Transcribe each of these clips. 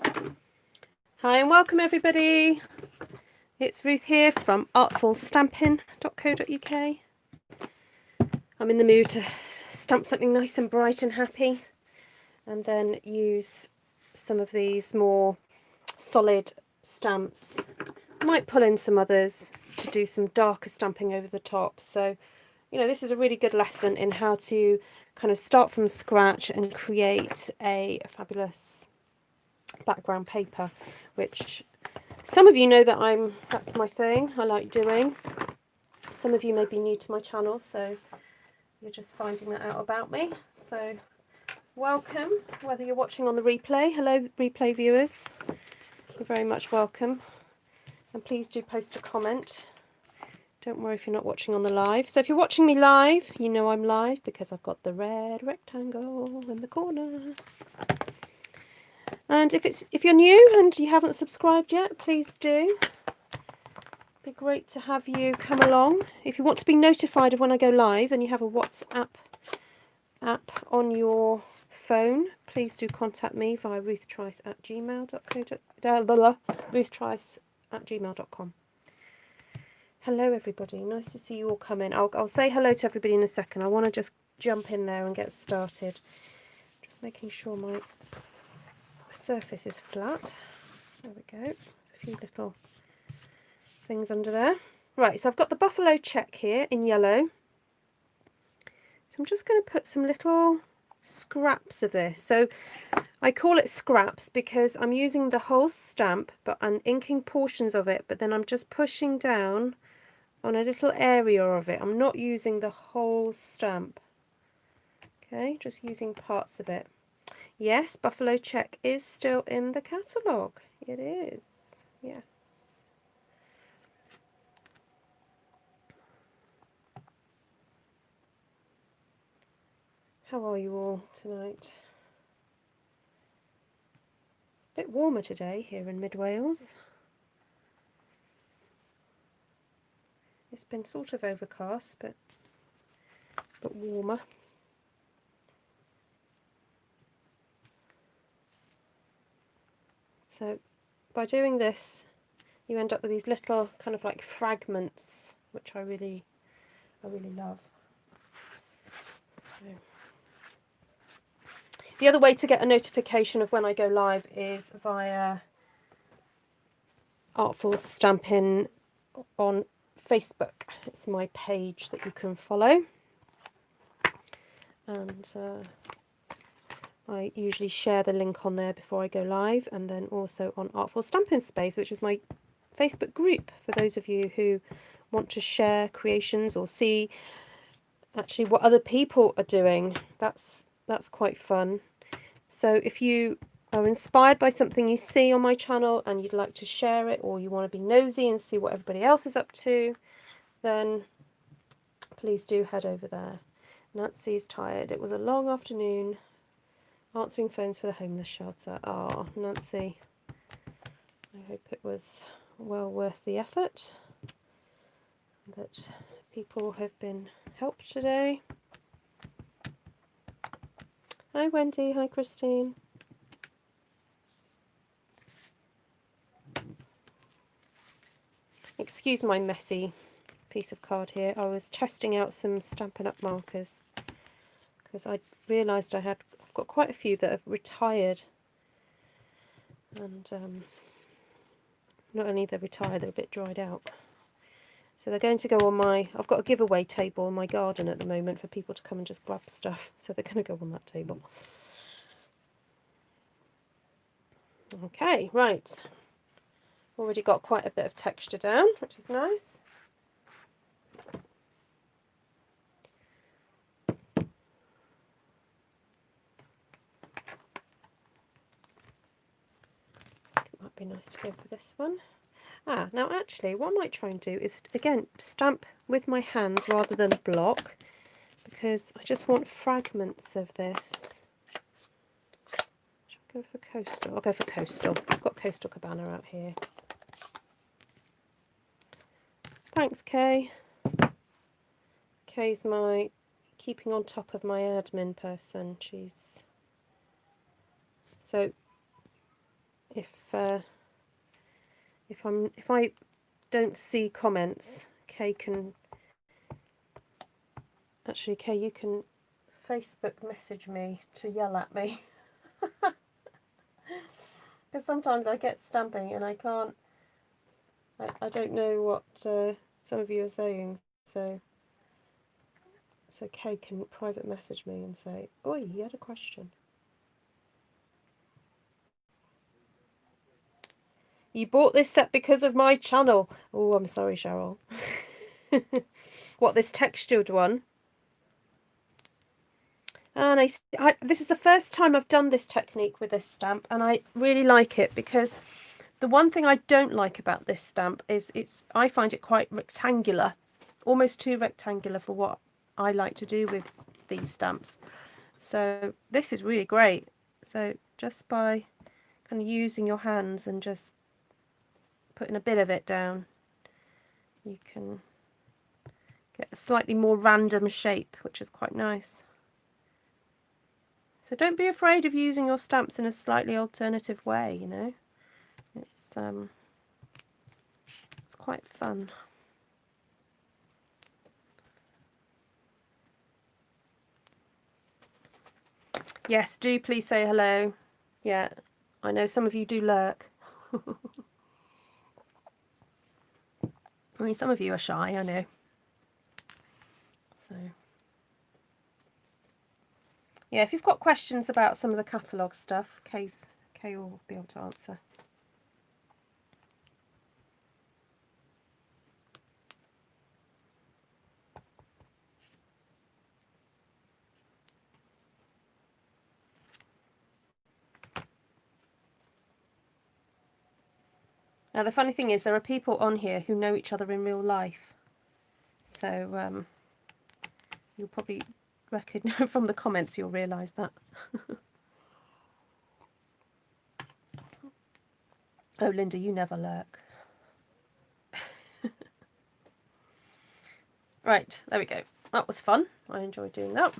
Hi and welcome everybody. It's Ruth here from artfulstampin.co.uk. I'm in the mood to stamp something nice and bright and happy, and then use some of these more solid stamps. I might pull in some others to do some darker stamping over the top. So, you know, this is a really good lesson in how to kind of start from scratch and create a fabulous background paper, which some of you know that that's my thing. I like doing. Some of you may be new to my channel, so you're just finding that out about me. So welcome, whether you're watching on the replay. Hello replay viewers, you're very much welcome, and please do post a comment. Don't worry if you're not watching on the live. So if you're watching me live, you know I'm live because I've got the red rectangle in the corner. And if you're new and you haven't subscribed yet, please do. Be great to have you come along. If you want to be notified of when I go live and you have a WhatsApp app on your phone, please do contact me via ruthtrice@gmail.com. Hello everybody, nice to see you all come in. I'll say hello to everybody in a second. I want to just jump in there and get started. Just making sure my surface is flat. There we go. There's a few little things under there. Right, so I've got the buffalo check here in yellow. So I'm just going to put some little scraps of this. So I call it scraps because I'm using the whole stamp, but I'm inking portions of it, but then I'm just pushing down on a little area of it. I'm not using the whole stamp. Okay, just using parts of it. Yes, buffalo check is still in the catalogue. It is, yes. How are you all tonight? A bit warmer today here in Mid Wales. It's been sort of overcast, but warmer. So by doing this, you end up with these little kind of like fragments, which I really love. So the other way to get a notification of when I go live is via Artful Stampin on Facebook. It's my page that you can follow, and I usually share the link on there before I go live, and then also on Artful Stampin Space, which is my Facebook group for those of you who want to share creations or see actually what other people are doing. That's quite fun. So if you are inspired by something you see on my channel and you'd like to share it, or you want to be nosy and see what everybody else is up to, then please do head over there. Nancy's tired. It was a long afternoon answering phones for the homeless shelter. Ah, Nancy, I hope it was well worth the effort, that people have been helped today. Hi Wendy, hi Christine. Excuse my messy piece of card here. I was testing out some Stampin' Up markers because I realised I've got quite a few that have retired, and not only they're retired, they're a bit dried out. So they're going to go on I've got a giveaway table in my garden at the moment for people to come and just grab stuff. So they're going to go on that table. Okay, right. Already got quite a bit of texture down, which is nice. It might be nice to go for this one. Now actually what I might try and do is, again, stamp with my hands rather than block, because I just want fragments of this. Should I go for coastal? I'll go for coastal. I've got coastal Cabana out here. Thanks, Kay. Kay's my keeping on top of my admin person. So if I don't see comments, Kay can actually, Kay, you can Facebook message me to yell at me. Because sometimes I get stamping and I can't, I don't know what some of you are saying, so Kay can private message me and say, oi, you had a question. You bought this set because of my channel. Oh, I'm sorry, Cheryl. What, this textured one? And this is the first time I've done this technique with this stamp, and I really like it because the one thing I don't like about this stamp is I find it quite rectangular, almost too rectangular for what I like to do with these stamps. So this is really great. So just by kind of using your hands and just putting a bit of it down, you can get a slightly more random shape, which is quite nice. So don't be afraid of using your stamps in a slightly alternative way, you know. It's quite fun. Yes, do please say hello. Yeah, I know some of you do lurk. I mean, some of you are shy, I know. So, yeah, if you've got questions about some of the catalogue stuff, Kay will be able to answer. Now, the funny thing is there are people on here who know each other in real life. So, you'll probably recognize from the comments, you'll realise that. Oh, Linda, you never lurk. Right, there we go. That was fun. I enjoyed doing that.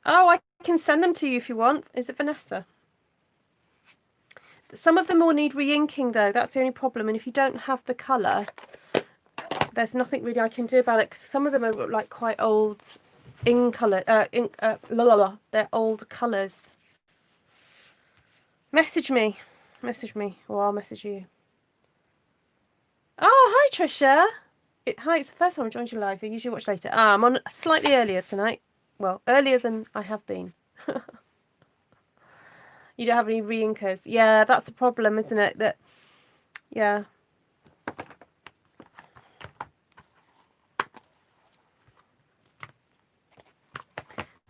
Oh, I can send them to you if you want. Is it Vanessa? Some of them will need re-inking though. That's the only problem. And if you don't have the colour, there's nothing really I can do about it. Because some of them are like quite old ink colour. They're old colours. Message me, or I'll message you. Oh, hi Trisha. Hi, it's the first time I joined you live. I usually watch later. I'm on slightly earlier tonight. Well, earlier than I have been. You don't have any re-inkers. Yeah, that's the problem, isn't it? That, yeah.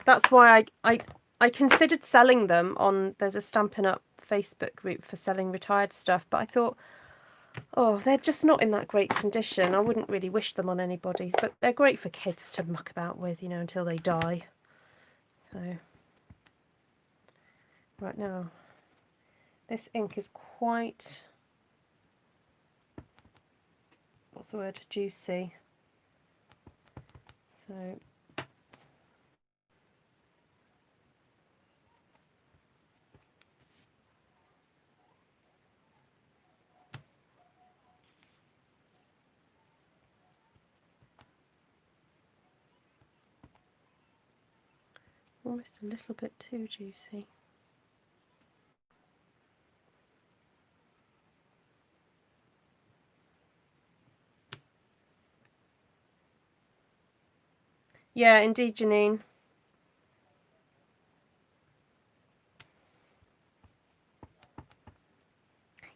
That's why I considered selling them on, there's a Stampin' Up Facebook group for selling retired stuff, but I thought, oh, they're just not in that great condition. I wouldn't really wish them on anybody, but they're great for kids to muck about with, you know, until they die. So, right now, this ink is quite, what's the word, juicy. So, almost a little bit too juicy. Yeah, indeed, Janine.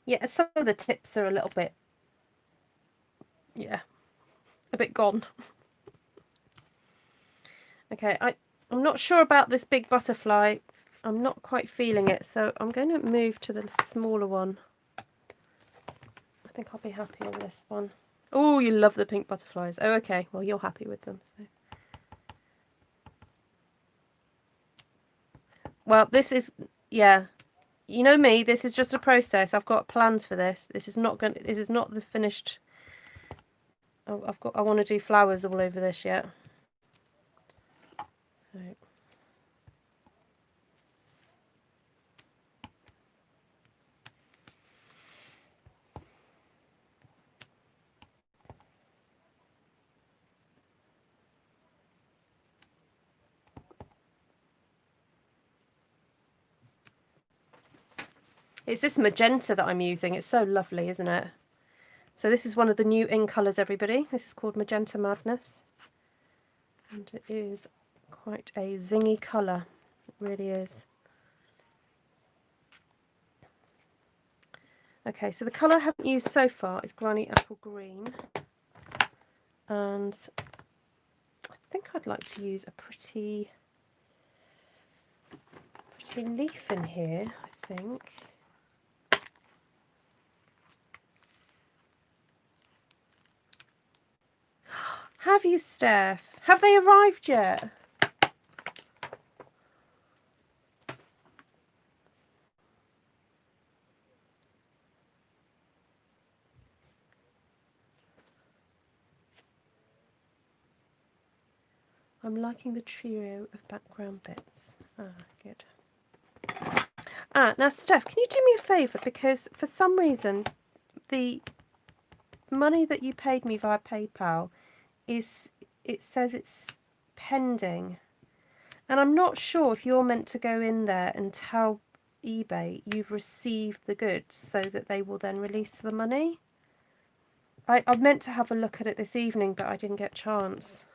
Yeah, some of the tips are a little bit, yeah, a bit gone. Okay, I'm not sure about this big butterfly. I'm not quite feeling it, so I'm going to move to the smaller one. I think I'll be happy with this one. Oh, you love the pink butterflies. Oh, okay. Well, you're happy with them. So. Well, this is, yeah. You know me. This is just a process. I've got plans for this. This is not the finished. I want to do flowers all over this yet. So. It's this magenta that I'm using. It's so lovely, isn't it? So this is one of the new in colours, everybody. This is called Magenta Madness. And it is quite a zingy colour. It really is. Okay, so the colour I haven't used so far is Granny Apple Green. And I think I'd like to use a pretty leaf in here, I think. Have you, Steph? Have they arrived yet? I'm liking the trio of background bits. Ah, good. Ah, now Steph, can you do me a favour? Because for some reason, the money that you paid me via PayPal it says it's pending. And I'm not sure if you're meant to go in there and tell eBay you've received the goods so that they will then release the money. I meant to have a look at it this evening, but I didn't get a chance.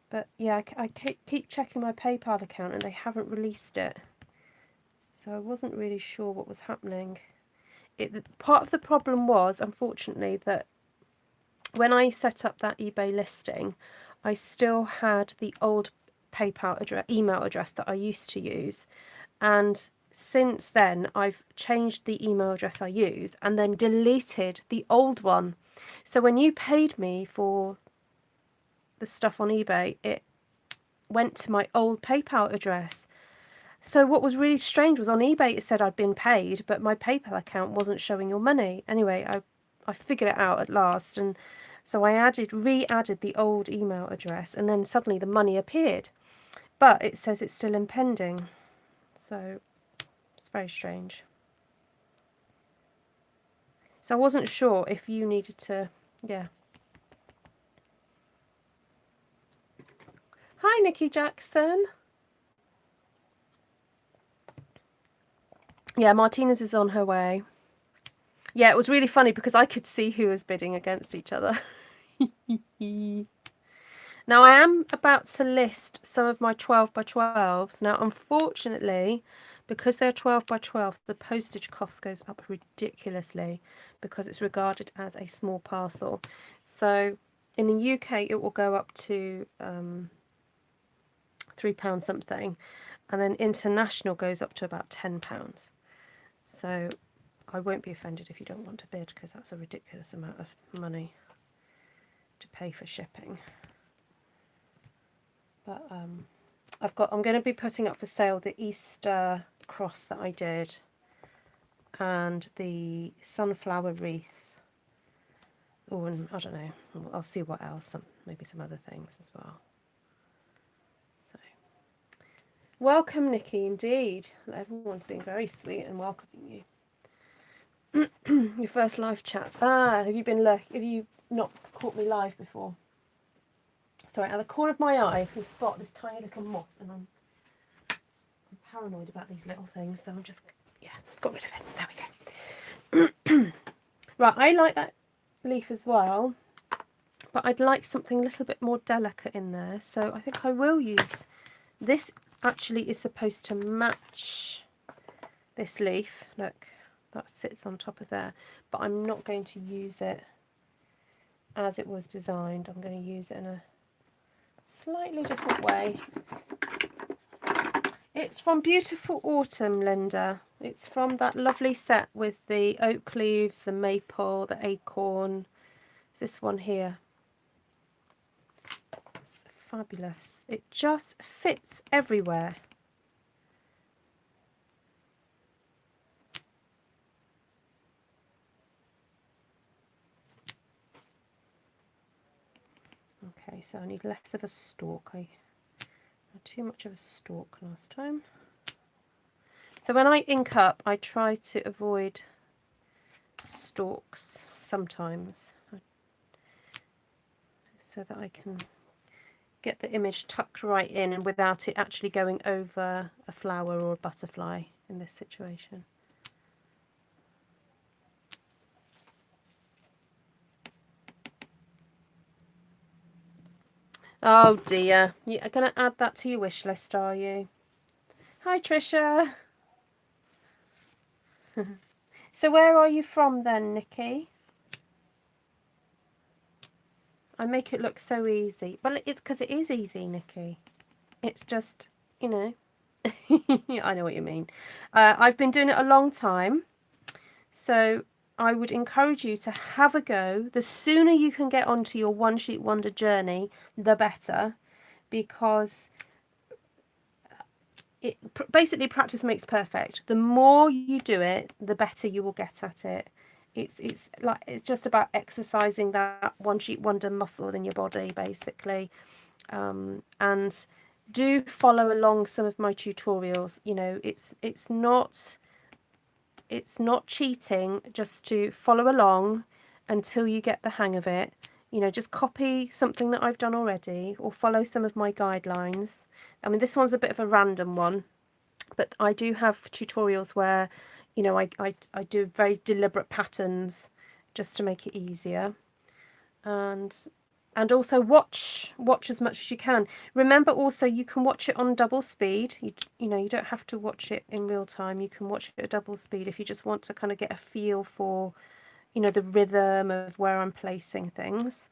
But yeah, I keep checking my PayPal account and they haven't released it. So I wasn't really sure what was happening. Part of the problem was, unfortunately, that when I set up that eBay listing, I still had the old PayPal email address that I used to use. And since then, I've changed the email address I use and then deleted the old one. So when you paid me for the stuff on eBay, it went to my old PayPal address. So what was really strange was on eBay it said I'd been paid, but my PayPal account wasn't showing your money. Anyway, I figured it out at last, and so I re-added the old email address, and then suddenly the money appeared. But it says it's still in pending. So it's very strange. So I wasn't sure if you needed to, yeah. Hi, Nikki Jackson. Yeah, Martinez is on her way. Yeah, it was really funny because I could see who was bidding against each other. Now, I am about to list some of my 12 by 12s. Now, unfortunately, because they're 12 by 12, the postage cost goes up ridiculously because it's regarded as a small parcel. So in the UK, it will go up to £3 something, and then international goes up to about £10. So I won't be offended if you don't want to bid, because that's a ridiculous amount of money to pay for shipping. But I'm going to be putting up for sale the Easter cross that I did and the sunflower wreath. Oh, and I don't know, I'll see what else, maybe some other things as well. So, welcome, Nikki, indeed. Everyone's being very sweet and welcoming you. Your first live chat. Ah, have you not caught me live before? Sorry, out of the corner of my eye, I can spot this tiny little moth, and I'm paranoid about these little things, so I'm just, yeah, got rid of it. There we go. Right, I like that leaf as well, but I'd like something a little bit more delicate in there, so I think I will use this. Actually is supposed to match this leaf. Look, that sits on top of there, but I'm not going to use it as it was designed. I'm going to use it in a slightly different way. It's from Beautiful Autumn, Linda. It's from that lovely set with the oak leaves, the maple, the acorn. It's this one here. It's fabulous. It just fits everywhere. Okay, so I need less of a stalk. I had too much of a stalk last time. So when I ink up, I try to avoid stalks sometimes, so that I can get the image tucked right in and without it actually going over a flower or a butterfly in this situation. Oh dear. You're going to add that to your wish list, are you? Hi, Trisha. So where are you from then, Nikki? I make it look so easy. Well, it's because it is easy, Nikki. It's just, you know. I know what you mean. I've been doing it a long time. So I would encourage you to have a go. The sooner you can get onto your one sheet wonder journey, the better, because basically practice makes perfect. The more you do it, the better you will get at it. It's just about exercising that one sheet wonder muscle in your body, basically. And do follow along some of my tutorials. You know, it's not cheating just to follow along until you get the hang of it. You know, just copy something that I've done already or follow some of my guidelines. I mean, this one's a bit of a random one, but I do have tutorials where, you know, I do very deliberate patterns just to make it easier. And also watch as much as you can. Remember also, you can watch it on double speed. You know, you don't have to watch it in real time. You can watch it at double speed if you just want to kind of get a feel for, you know, the rhythm of where I'm placing things.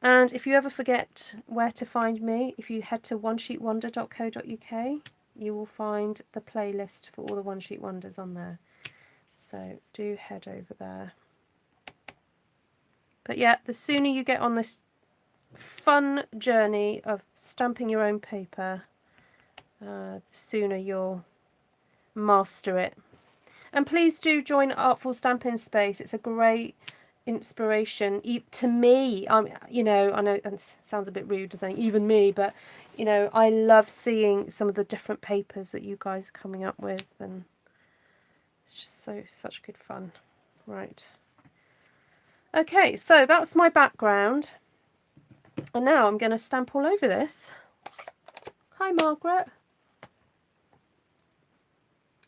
And if you ever forget where to find me, if you head to onesheetwonder.co.uk, you will find the playlist for all the One Sheet Wonders on there. So do head over there. But yeah, the sooner you get on this fun journey of stamping your own paper, the sooner you'll master it. And please do join Artful Stampin Space. It's a great inspiration to me. You know, I know that sounds a bit rude to say even me, but you know, I love seeing some of the different papers that you guys are coming up with, and it's just such good fun. Right. Okay, so that's my background. And now I'm going to stamp all over this. Hi, Margaret.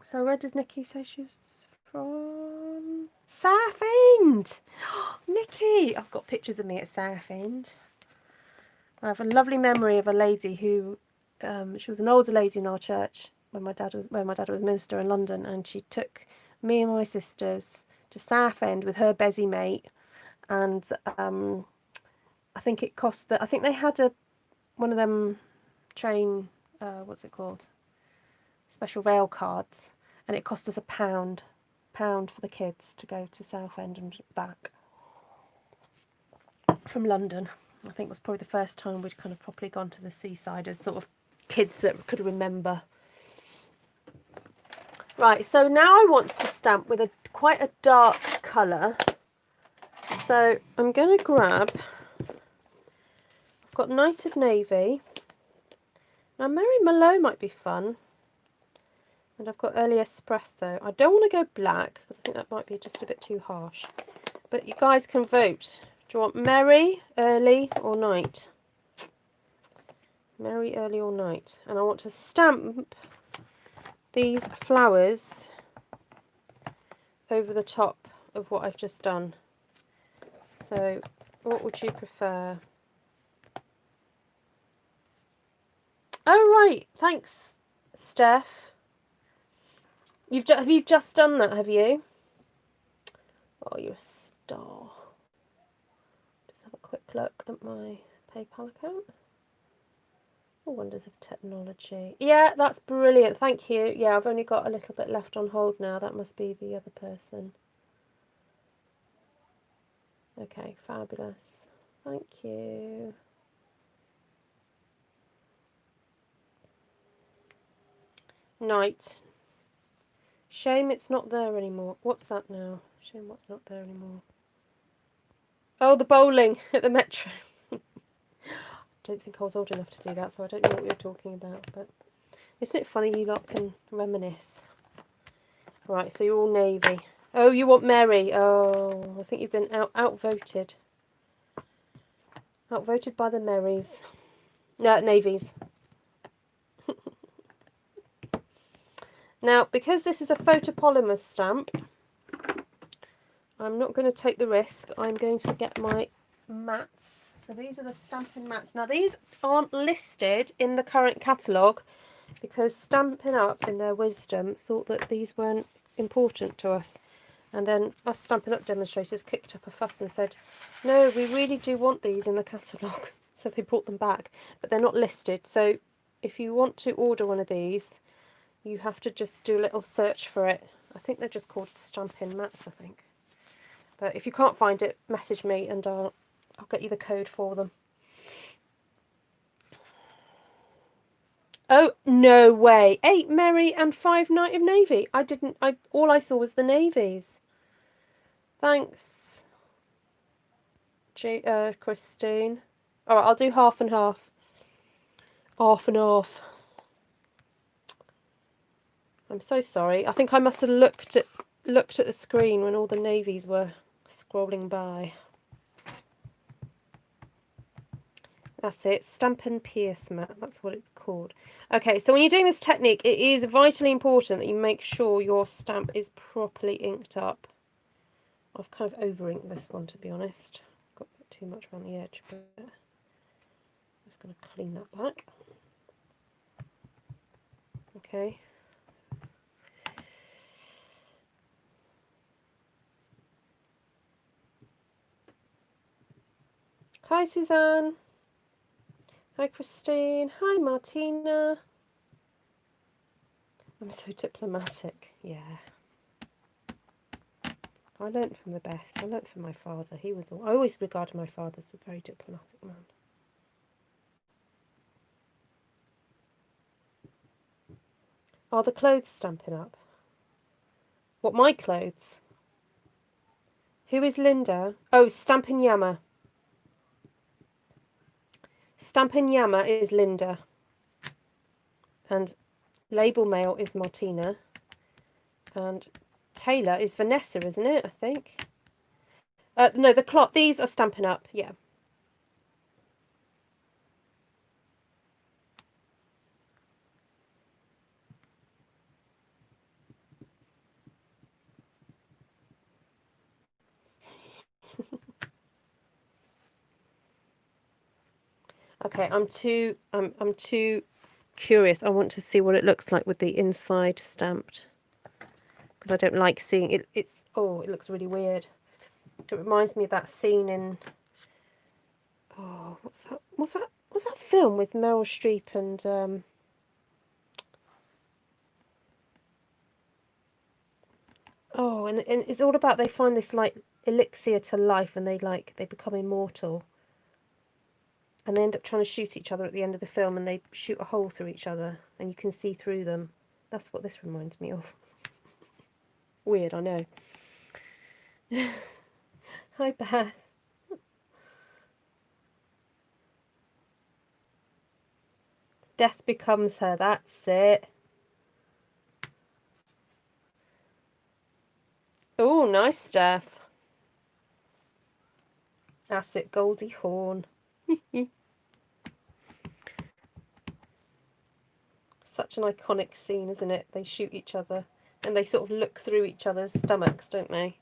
So where does Nikki say she's from? Southend! Nikki! I've got pictures of me at Southend. I have a lovely memory of a lady who, she was an older lady in our church when my dad was minister in London, and she took me and my sisters to Southend with her busy mate, and I think it cost I think they had one of them train, what's it called? Special rail cards, and it cost us £1 for the kids to go to Southend and back from London. I think it was probably the first time we'd kind of properly gone to the seaside as sort of kids that could remember. Right, so now I want to stamp with quite a dark colour. So I'm going to grab, I've got Night of Navy. Now Merry Merlot might be fun. And I've got Early Espresso. I don't want to go black because I think that might be just a bit too harsh. But you guys can vote. Do you want Merry, Early or Night? Merry, Early or Night. And I want to stamp these flowers over the top of what I've just done. So what would you prefer? Oh right, thanks Steph. Have you just done that, have you? Oh, you're a star. Just have a quick look at my PayPal account. Oh, wonders of technology. Yeah, that's brilliant. Thank you. Yeah, I've only got a little bit left on hold now. That must be the other person. Okay, fabulous. Thank you. Night. Shame it's not there anymore. What's that now? Shame what's not there anymore. Oh, the bowling at the Metro. I don't think I was old enough to do that, so I don't know what you're talking about. But isn't it funny you lot can reminisce? Right, so you're all navy. Oh, you want Mary. Oh, I think you've been outvoted. Outvoted by the Marys. No, navies. Now, because this is a photopolymer stamp, I'm not going to take the risk. I'm going to get my mats. So these are the Stampin' Mats. Now these aren't listed in the current catalogue because Stampin' Up in their wisdom thought that these weren't important to us. And then us Stampin' Up demonstrators kicked up a fuss and said, no, we really do want these in the catalogue. So they brought them back, but they're not listed. So if you want to order one of these, you have to just do a little search for it. I think they're just called Stampin' Mats, I think. But if you can't find it, message me and I'll get you the code for them. Oh, no way. 8 Merry and 5 Knight of Navy. All I saw was the navies. Thanks, Christine. All right, I'll do half and half. Half and half. I'm so sorry. I think I must have looked at the screen when all the navies were scrolling by. That's it, Stampin' Pierce Mat, that's what it's called. Okay, so when you're doing this technique, it is vitally important that you make sure your stamp is properly inked up. I've kind of over-inked this one, to be honest. Got a bit too much around the edge, but I'm just going to clean that back. Okay. Hi, Suzanne. Hi, Christine. Hi, Martina. I'm so diplomatic. Yeah. I learnt from the best. I learnt from my father. I always regarded my father as a very diplomatic man. Are the clothes Stampin' Up? What, my clothes? Who is Linda? Oh, Stampin' Yama. Stampin' Yama is Linda. And Label Mail is Martina. And Taylor is Vanessa, isn't it? I think. No, the cloth. These are Stampin' Up. Yeah. Okay, I'm too curious. I want to see what it looks like with the inside stamped, because I don't like seeing it. It looks really weird. It reminds me of that scene in what's that film with Meryl Streep and and it's all about, they find this like elixir to life and they become immortal. And they end up trying to shoot each other at the end of the film, and they shoot a hole through each other, and you can see through them. That's what this reminds me of. Weird, I know. Hi, Beth. Death becomes her, that's it. Oh, nice stuff. That's it, Goldie Hawn. Such an iconic scene, isn't it? They shoot each other and they sort of look through each other's stomachs, don't they?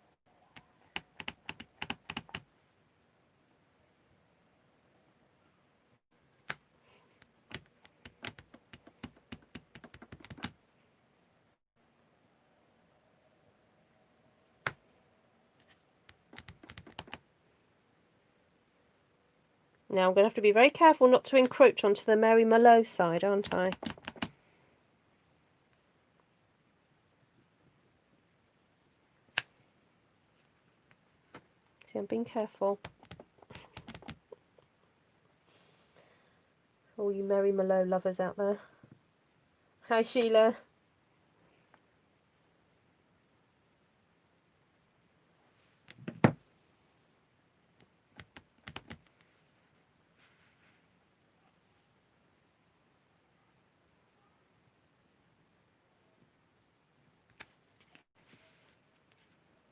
Now I'm going to have to be very careful not to encroach onto the Mary Merlot side, aren't I? See, I'm being careful. All you Mary Merlot lovers out there. Hi, Sheila.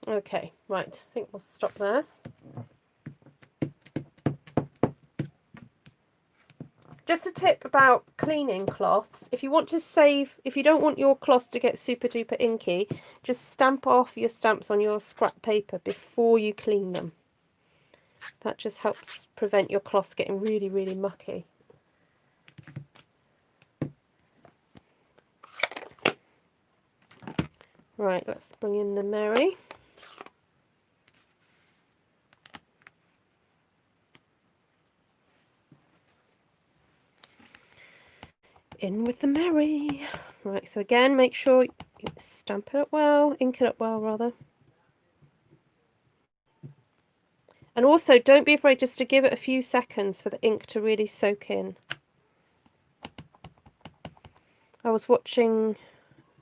Okay, right, I think we'll stop there. Just a tip about cleaning cloths. If you don't want your cloths to get super duper inky, just stamp off your stamps on your scrap paper before you clean them. That just helps prevent your cloths getting really, really mucky. Right, let's bring in the Mary. In with the Mary. Right, so again, make sure you stamp it up well, ink it up well, rather. And also, don't be afraid just to give it a few seconds for the ink to really soak in. I was watching,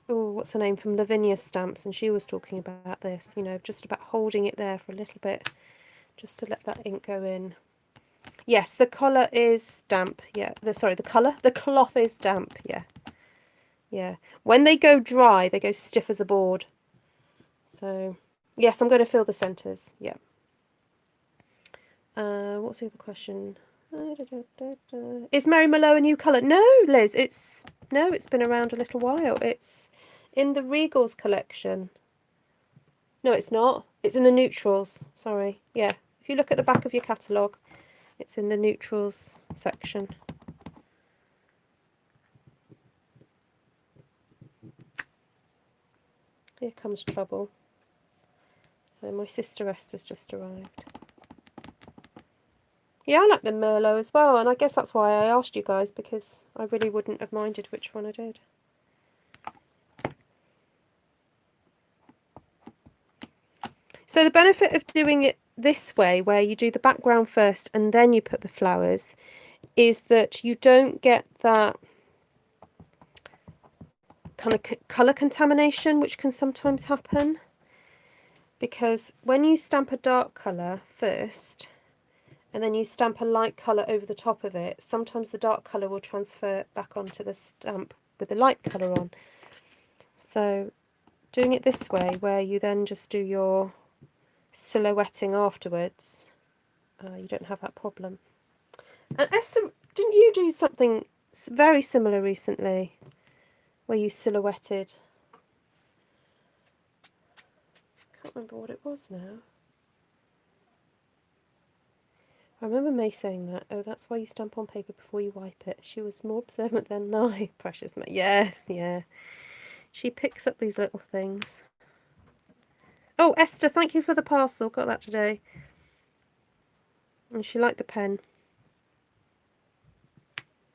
oh, what's her name, from Lavinia Stamps, and she was talking about this, you know, just about holding it there for a little bit, just to let that ink go in. Yes, the colour is damp, yeah. The cloth is damp, yeah. Yeah. When they go dry, they go stiff as a board. So, yes, I'm going to fill the centres, yeah. What's the other question? Is Mary Merlot a new colour? No, Liz, it's been around a little while. It's in the Regals collection. No, it's not. It's in the neutrals. Sorry. Yeah. If you look at the back of your catalogue, it's in the neutrals section. Here comes trouble. So my sister Esther's just arrived. Yeah, I like the Merlot as well, and I guess that's why I asked you guys, because I really wouldn't have minded which one I did. So the benefit of doing it this way, where you do the background first and then you put the flowers, is that you don't get that kind of colour contamination, which can sometimes happen. Because when you stamp a dark colour first, and then you stamp a light colour over the top of it, sometimes the dark colour will transfer back onto the stamp with the light colour on. So doing it this way, where you then just do your silhouetting afterwards, you don't have that problem. And Esther, didn't you do something very similar recently, where you silhouetted? I can't remember what it was now. I remember May saying that. Oh, that's why you stamp on paper before you wipe it. She was more observant than I. Precious May. Yes, yeah. She picks up these little things. Oh, Esther, thank you for the parcel. Got that today. And she liked the pen.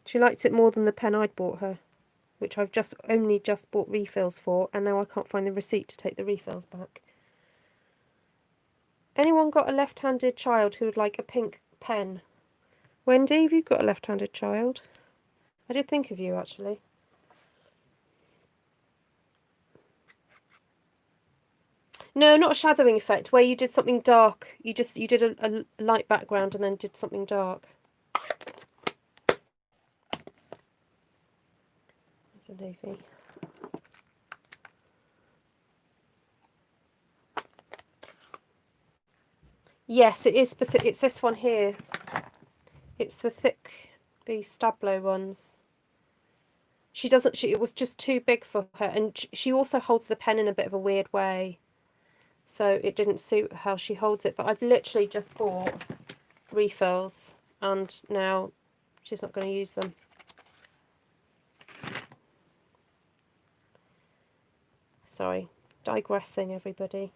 She liked it more than the pen I'd bought her, which I've only just bought refills for, and now I can't find the receipt to take the refills back. Anyone got a left-handed child who would like a pink pen? Wendy, have you got a left-handed child? I did think of you, actually. No, not a shadowing effect, where you did something dark. You did a light background and then did something dark. There's a navy. Yes, it is specific. It's this one here. It's the thick, these Stablo ones. It was just too big for her, and she also holds the pen in a bit of a weird way, so it didn't suit how she holds it. But I've literally just bought refills, and now she's not going to use them. Sorry, digressing, everybody.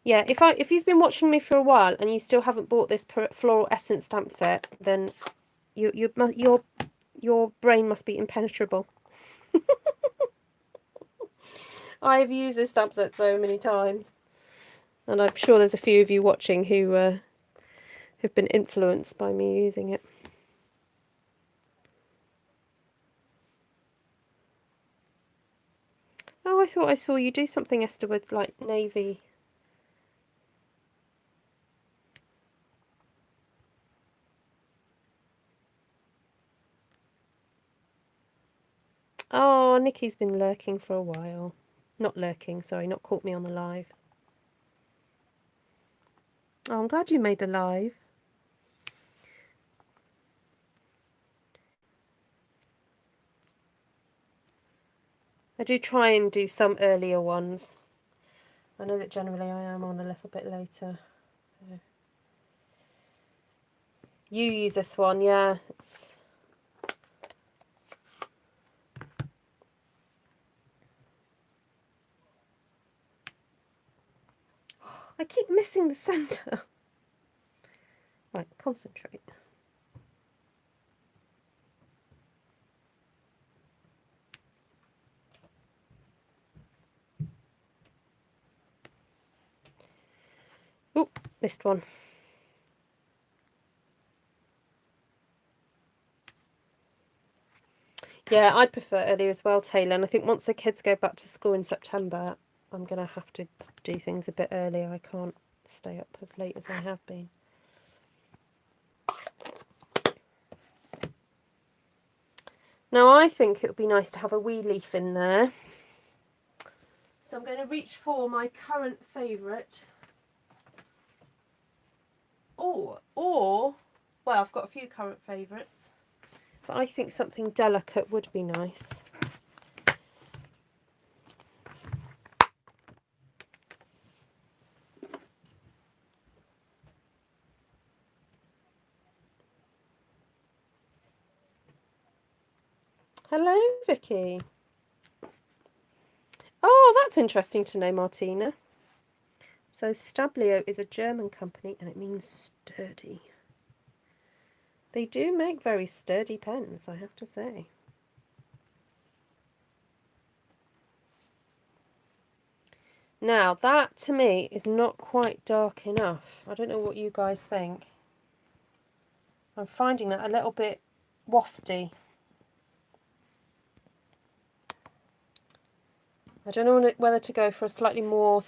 Yeah, if you've been watching me for a while and you still haven't bought this Floral Essence stamp set, then your brain must be impenetrable. I've used this stamp set so many times, and I'm sure there's a few of you watching who have been influenced by me using it. Oh, I thought I saw you do something, Esther, with like navy. Oh, Nikki's been lurking for a while. Not lurking, sorry, not caught me on the live. Oh, I'm glad you made the live. I do try and do some earlier ones. I know that generally I am on a little bit later. You use this one, yeah. I keep missing the centre. Right, concentrate. Oh, missed one. Yeah, I prefer earlier as well, Taylor. And I think once the kids go back to school in September, I'm going to have to do things a bit earlier. I can't stay up as late as I have been. Now, I think it would be nice to have a wee leaf in there. So I'm going to reach for my current favourite. Or, well, I've got a few current favourites. But I think something delicate would be nice. Hello, Vicky. Oh, that's interesting to know, Martina. So Stablio is a German company and it means sturdy. They do make very sturdy pens, I have to say. Now, that to me is not quite dark enough. I don't know what you guys think. I'm finding that a little bit wafty. I don't know whether to go for a slightly more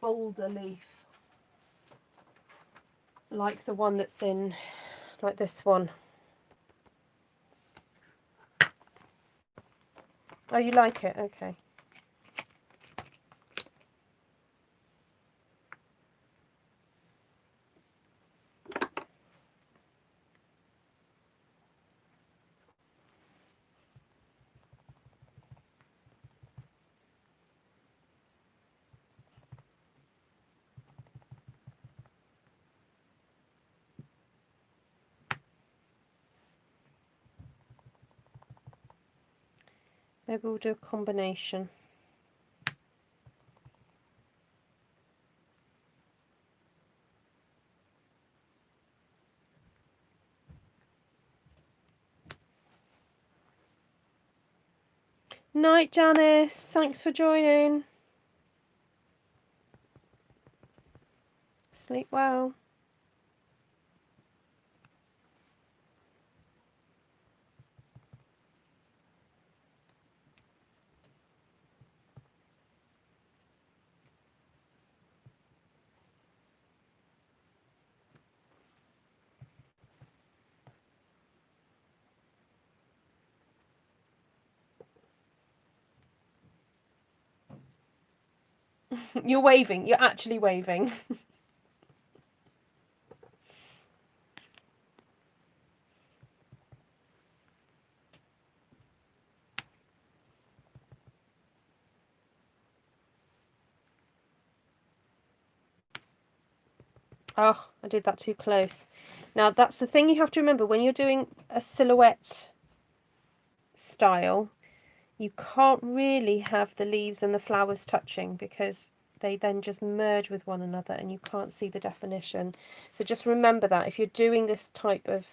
bolder leaf, like the one that's in, like this one. Oh, you like it? Okay. Maybe we'll do a combination. Night, Janice. Thanks for joining. Sleep well. You're waving. You're actually waving. Oh, I did that too close. Now, that's the thing you have to remember when you're doing a silhouette style. You can't really have the leaves and the flowers touching because they then just merge with one another and you can't see the definition. So just remember that if you're doing this type of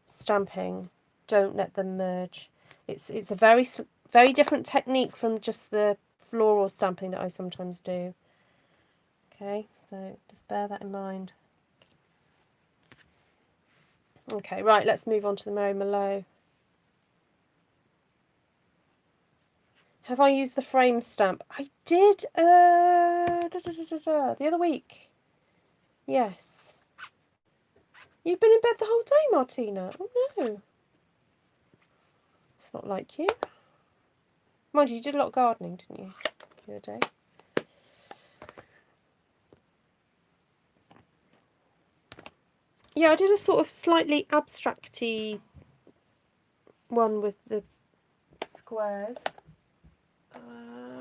stamping, don't let them merge. It's a very different technique from just the floral stamping that I sometimes do. Okay, so just bear that in mind. Okay, right, let's move on to the Mary Merlot. Have I used the frame stamp? I did the other week. Yes. You've been in bed the whole day, Martina. Oh no. It's not like you. Mind you, you did a lot of gardening, didn't you, the other day? Yeah, I did a sort of slightly abstract-y one with the squares.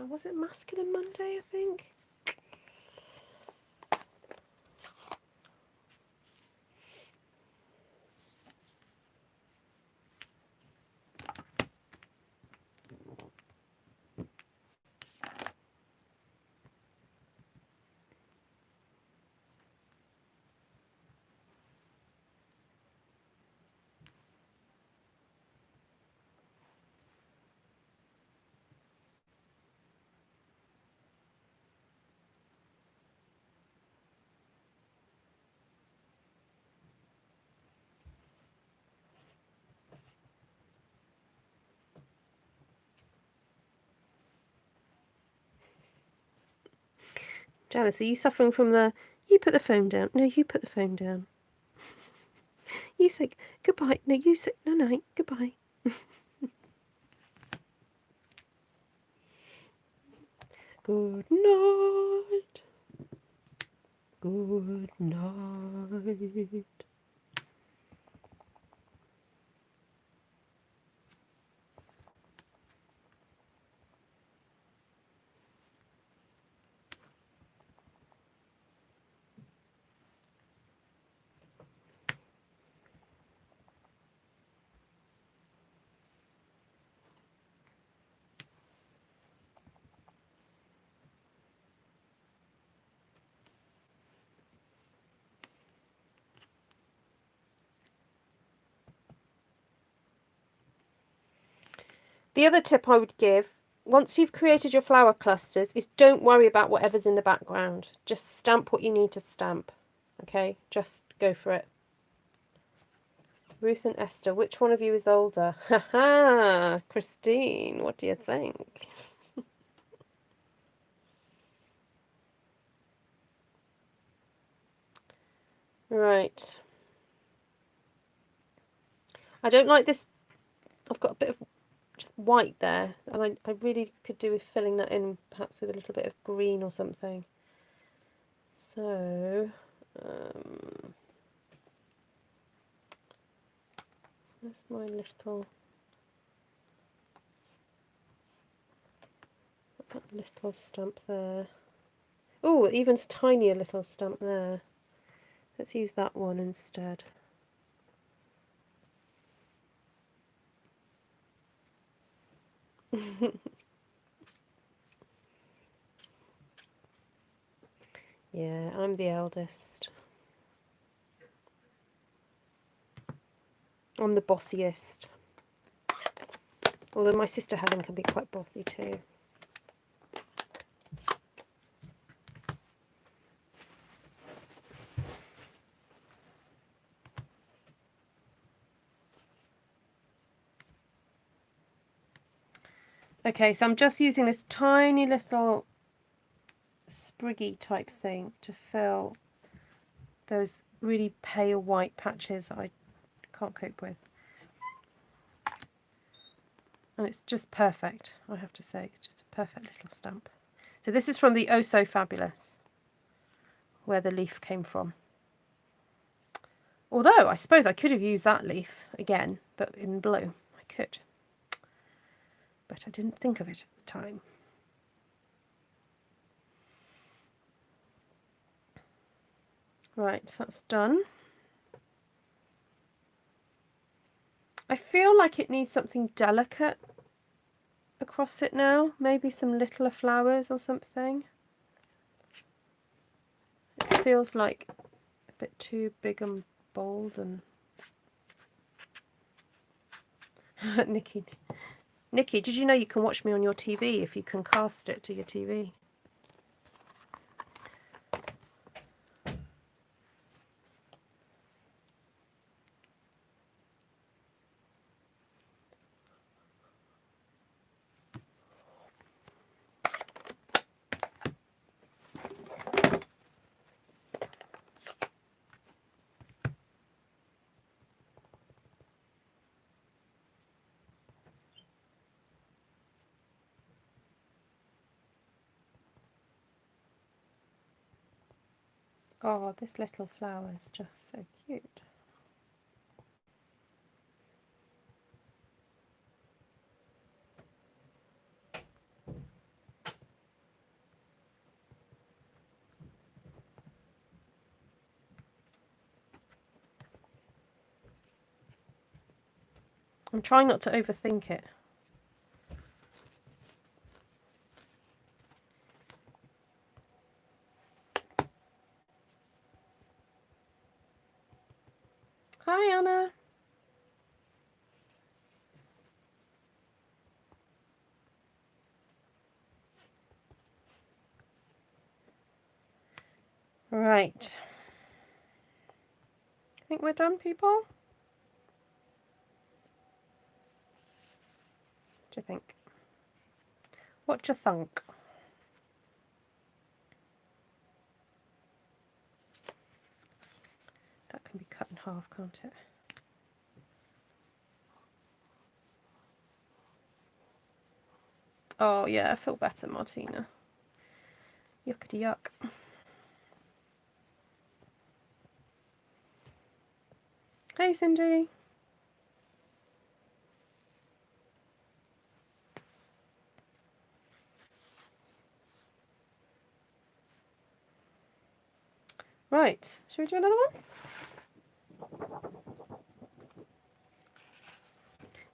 Was it Masculine Monday, I think? Janice, are you suffering from the, you put the phone down? No, you put the phone down. You say goodbye. No, you say no night. Goodbye. Good night. Good night. The other tip I would give, once you've created your flower clusters, is don't worry about whatever's in the background. Just stamp what you need to stamp. Okay, just go for it. Ruth and Esther, which one of you is older? Haha, Christine, what do you think? Right. I don't like this. I've got a bit of just white there, and I really could do with filling that in perhaps with a little bit of green or something. So, where's my little stamp there? Oh, even tinier little stamp there. Let's use that one instead. Yeah, I'm the eldest. I'm the bossiest. Although my sister Helen can be quite bossy too. Okay, so I'm just using this tiny little spriggy type thing to fill those really pale white patches that I can't cope with. And it's just perfect, I have to say. It's just a perfect little stamp. So this is from the Oh So Fabulous, where the leaf came from. Although, I suppose I could have used that leaf again, but in blue. I could. But I didn't think of it at the time. Right, that's done. I feel like it needs something delicate across it now. Maybe some littler flowers or something. It feels like a bit too big and bold and... Nikki, did you know you can watch me on your TV if you can cast it to your TV? Oh, this little flower is just so cute. I'm trying not to overthink it. Hi, Anna. Right. I think we're done, people. What do you think? What do you think? That can be cut in half, can't it? Oh, yeah, I feel better, Martina. Yuckity yuck. Hey, Cindy. Right, should we do another one?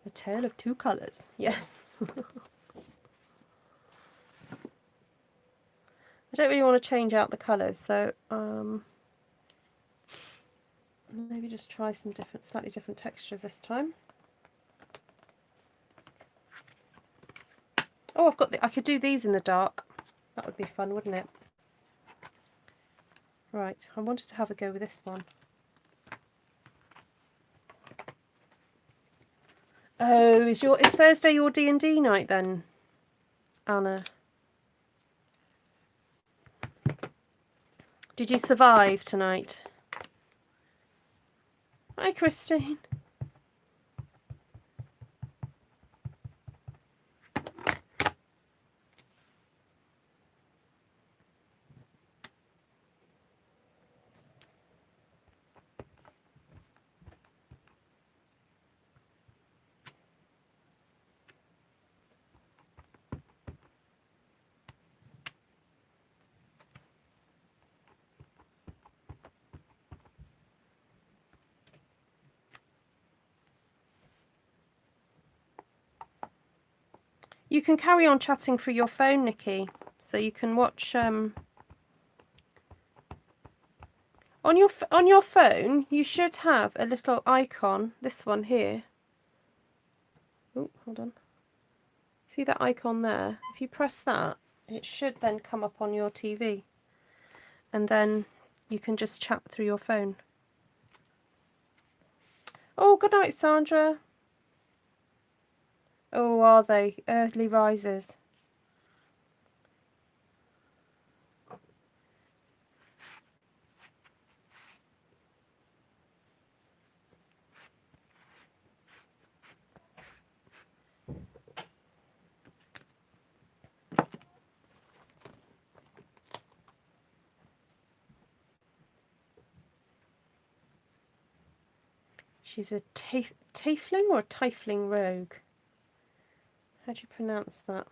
A tale of two colours. Yes. I don't really want to change out the colours, so maybe just try some slightly different textures this time. Oh, I could do these in the dark. That would be fun, wouldn't it? Right, I wanted to have a go with this one. Oh, is Thursday your D&D night then, Anna? Did you survive tonight? Hi, Christine. You can carry on chatting through your phone, Nikki, so you can watch on your phone. You should have a little icon. This one here. Oh, hold on. See that icon there? If you press that, it should then come up on your TV, and then you can just chat through your phone. Oh, good night, Sandra. Oh, are they early risers? She's a tiefling or a tiefling rogue? How do you pronounce that?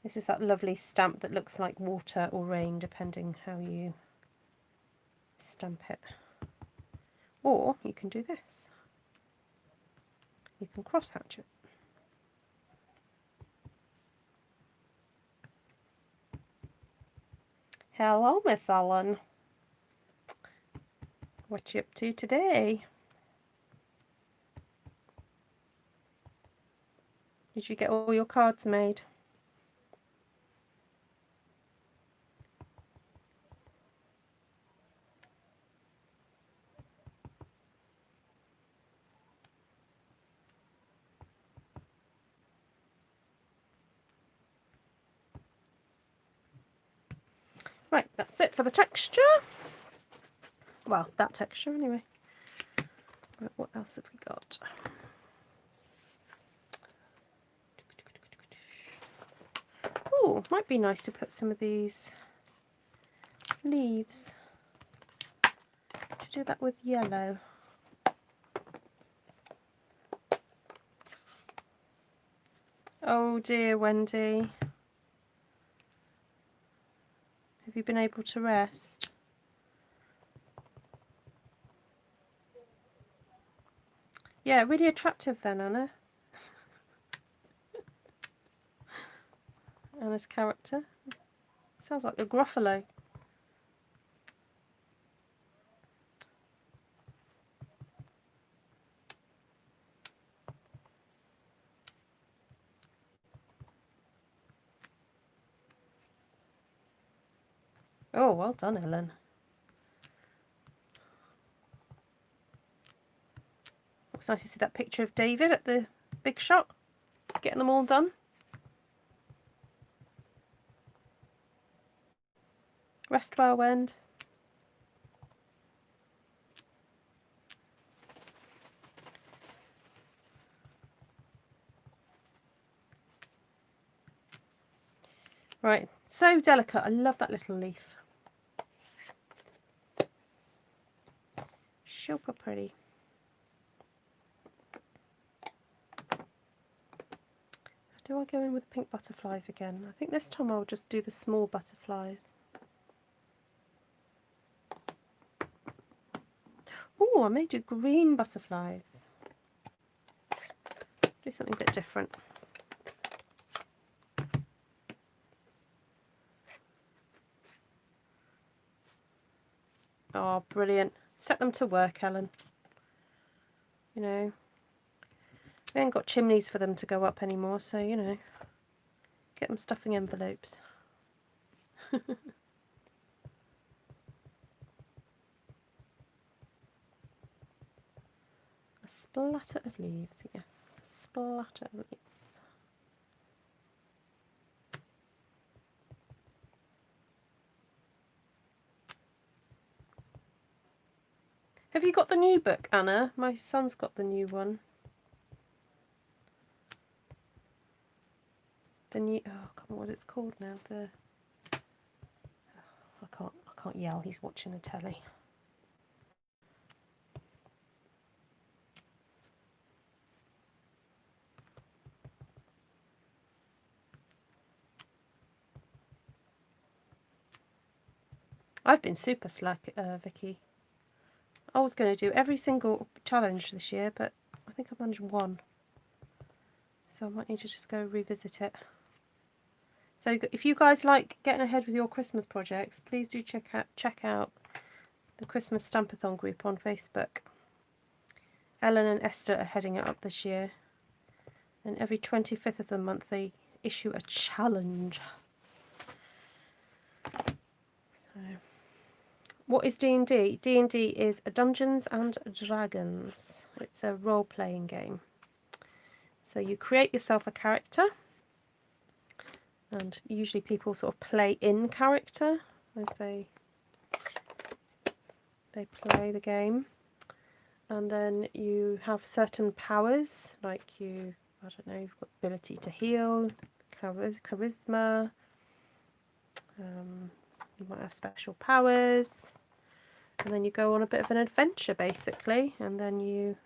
This is that lovely stamp that looks like water or rain, depending how you stamp it. Or you can do this. You can cross hatch it. Hello, Miss Ellen. What you up to today? Did you get all your cards made? Right, that's it for the texture. Well, that texture anyway. Right, what else have we got? Oh, might be nice to put some of these leaves. To do that with yellow. Oh dear, Wendy. Have you been able to rest? Yeah, really attractive then, Anna. Anna's character. Sounds like a Gruffalo. Oh, well done, Ellen. It's nice to see that picture of David at the big shop, getting them all done. Rest well, Wend. Right, so delicate. I love that little leaf. Super pretty. Do I go in with pink butterflies again? I think this time I'll just do the small butterflies. Oh, I may do green butterflies. Do something a bit different. Oh, brilliant. Set them to work, Ellen. You know, we ain't got chimneys for them to go up anymore, so, you know, get them stuffing envelopes. A splatter of leaves, yes. A splatter of leaves. Have you got the new book, Anna? My son's got the new one. The new, oh, I can't remember what it's called now. I can't yell. He's watching the telly. I've been super slack, Vicky. I was going to do every single challenge this year, but I think I've managed one. So I might need to just go revisit it. So if you guys like getting ahead with your Christmas projects, please do check out the Christmas Stampathon group on Facebook. Ellen and Esther are heading it up this year. And every 25th of the month they issue a challenge. So, what is D&D? D&D is Dungeons and Dragons. It's a role-playing game. So you create yourself a character, and usually people sort of play in character as they play the game. And then you have certain powers, like I don't know, you've got the ability to heal, charisma, you might have special powers, and then you go on a bit of an adventure basically, and then you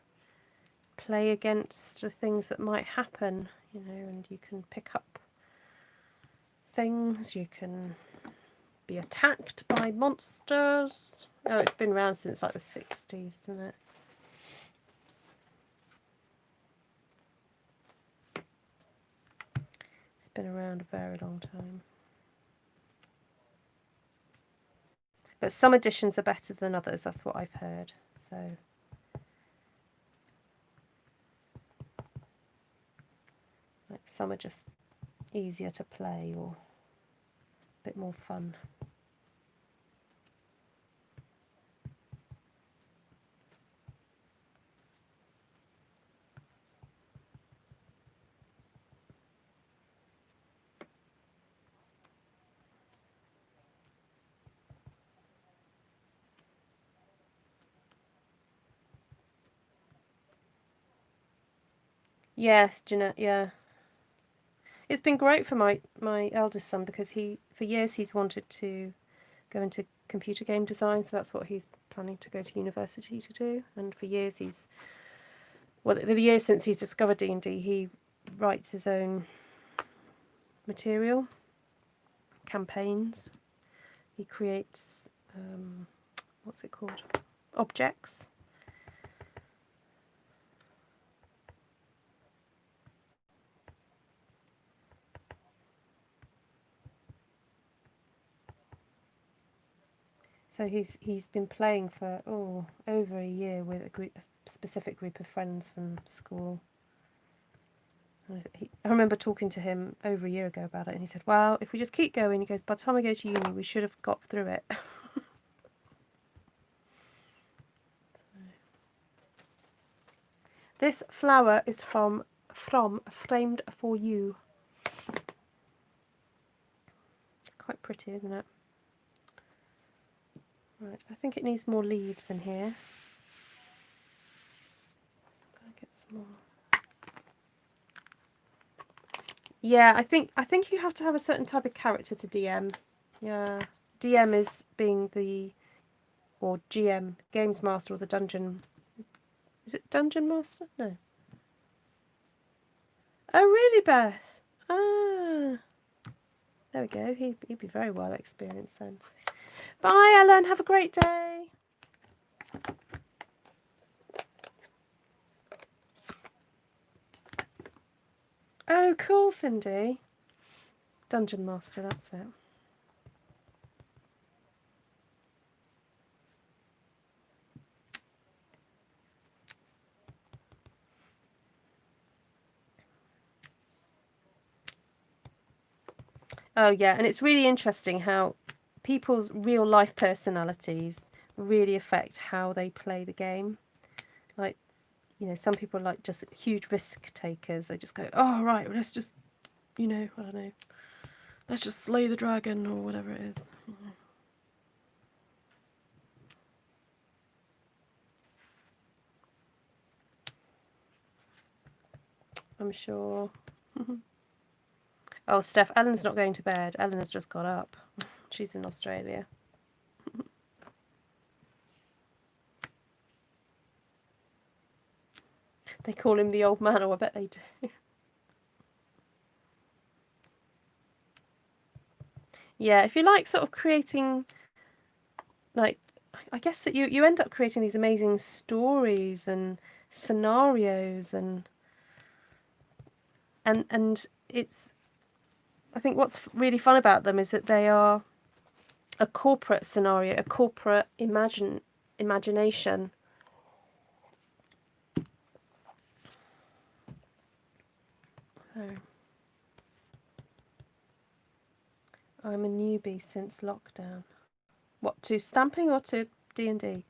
play against the things that might happen, you know, and you can pick up things, you can be attacked by monsters. Oh, it's been around since like the 60s, isn't it? It's been around a very long time. But some editions are better than others, that's what I've heard. So like some are just easier to play or a bit more fun. Yes, Jeanette, yeah. It's been great for my eldest son because for years he's wanted to go into computer game design, so that's what he's planning to go to university to do. And for years the years since he's discovered D&D, he writes his own material, campaigns. He creates, what's it called? Objects. So he's been playing for over a year with a specific group of friends from school. I remember talking to him over a year ago about it, and he said, "Well, if we just keep going," he goes, "by the time I go to uni, we should have got through it." This flower is from Framed for You. It's quite pretty, isn't it? Right, I think it needs more leaves in here. Gotta get some more. Yeah, I think you have to have a certain type of character to DM. Yeah, DM is being or GM, Games Master, or the Dungeon. Is it Dungeon Master? No. Oh, really, Beth? Ah, there we go. He'd be very well experienced then. Bye, Ellen. Have a great day. Oh, cool, Cindy. Dungeon Master, that's it. Oh, yeah, and it's really interesting how people's real life personalities really affect how they play the game. Like, you know, some people are like just huge risk takers. They just go, "Oh, right, let's just, you know, I don't know, let's just slay the dragon," or whatever it is. I'm sure. Oh, Steph, Ellen's not going to bed. Ellen has just got up. She's in Australia. They call him the old man, or I bet they do. Yeah, if you like sort of creating, like, I guess that you end up creating these amazing stories and scenarios and it's, I think what's really fun about them is that they are a corporate scenario, a corporate imagination. So, I'm a newbie since lockdown. What, to stamping or to D&D?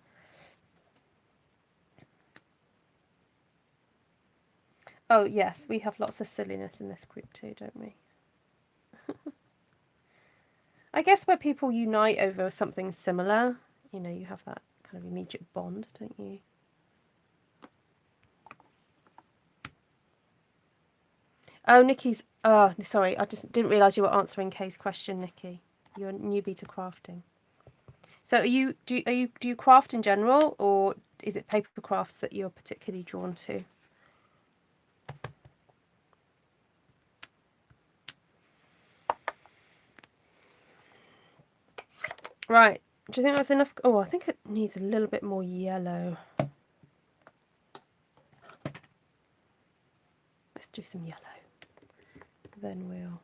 Oh yes, we have lots of silliness in this group too, don't we? I guess where people unite over something similar, you know, you have that kind of immediate bond, don't you? Oh, Nikki's. Oh, sorry, I just didn't realise you were answering Kay's question, Nikki. You're a newbie to crafting. So, do you craft in general, or is it paper crafts that you're particularly drawn to? Right. Do you think that's enough? Oh, I think it needs a little bit more yellow. Let's do some yellow. Then we'll...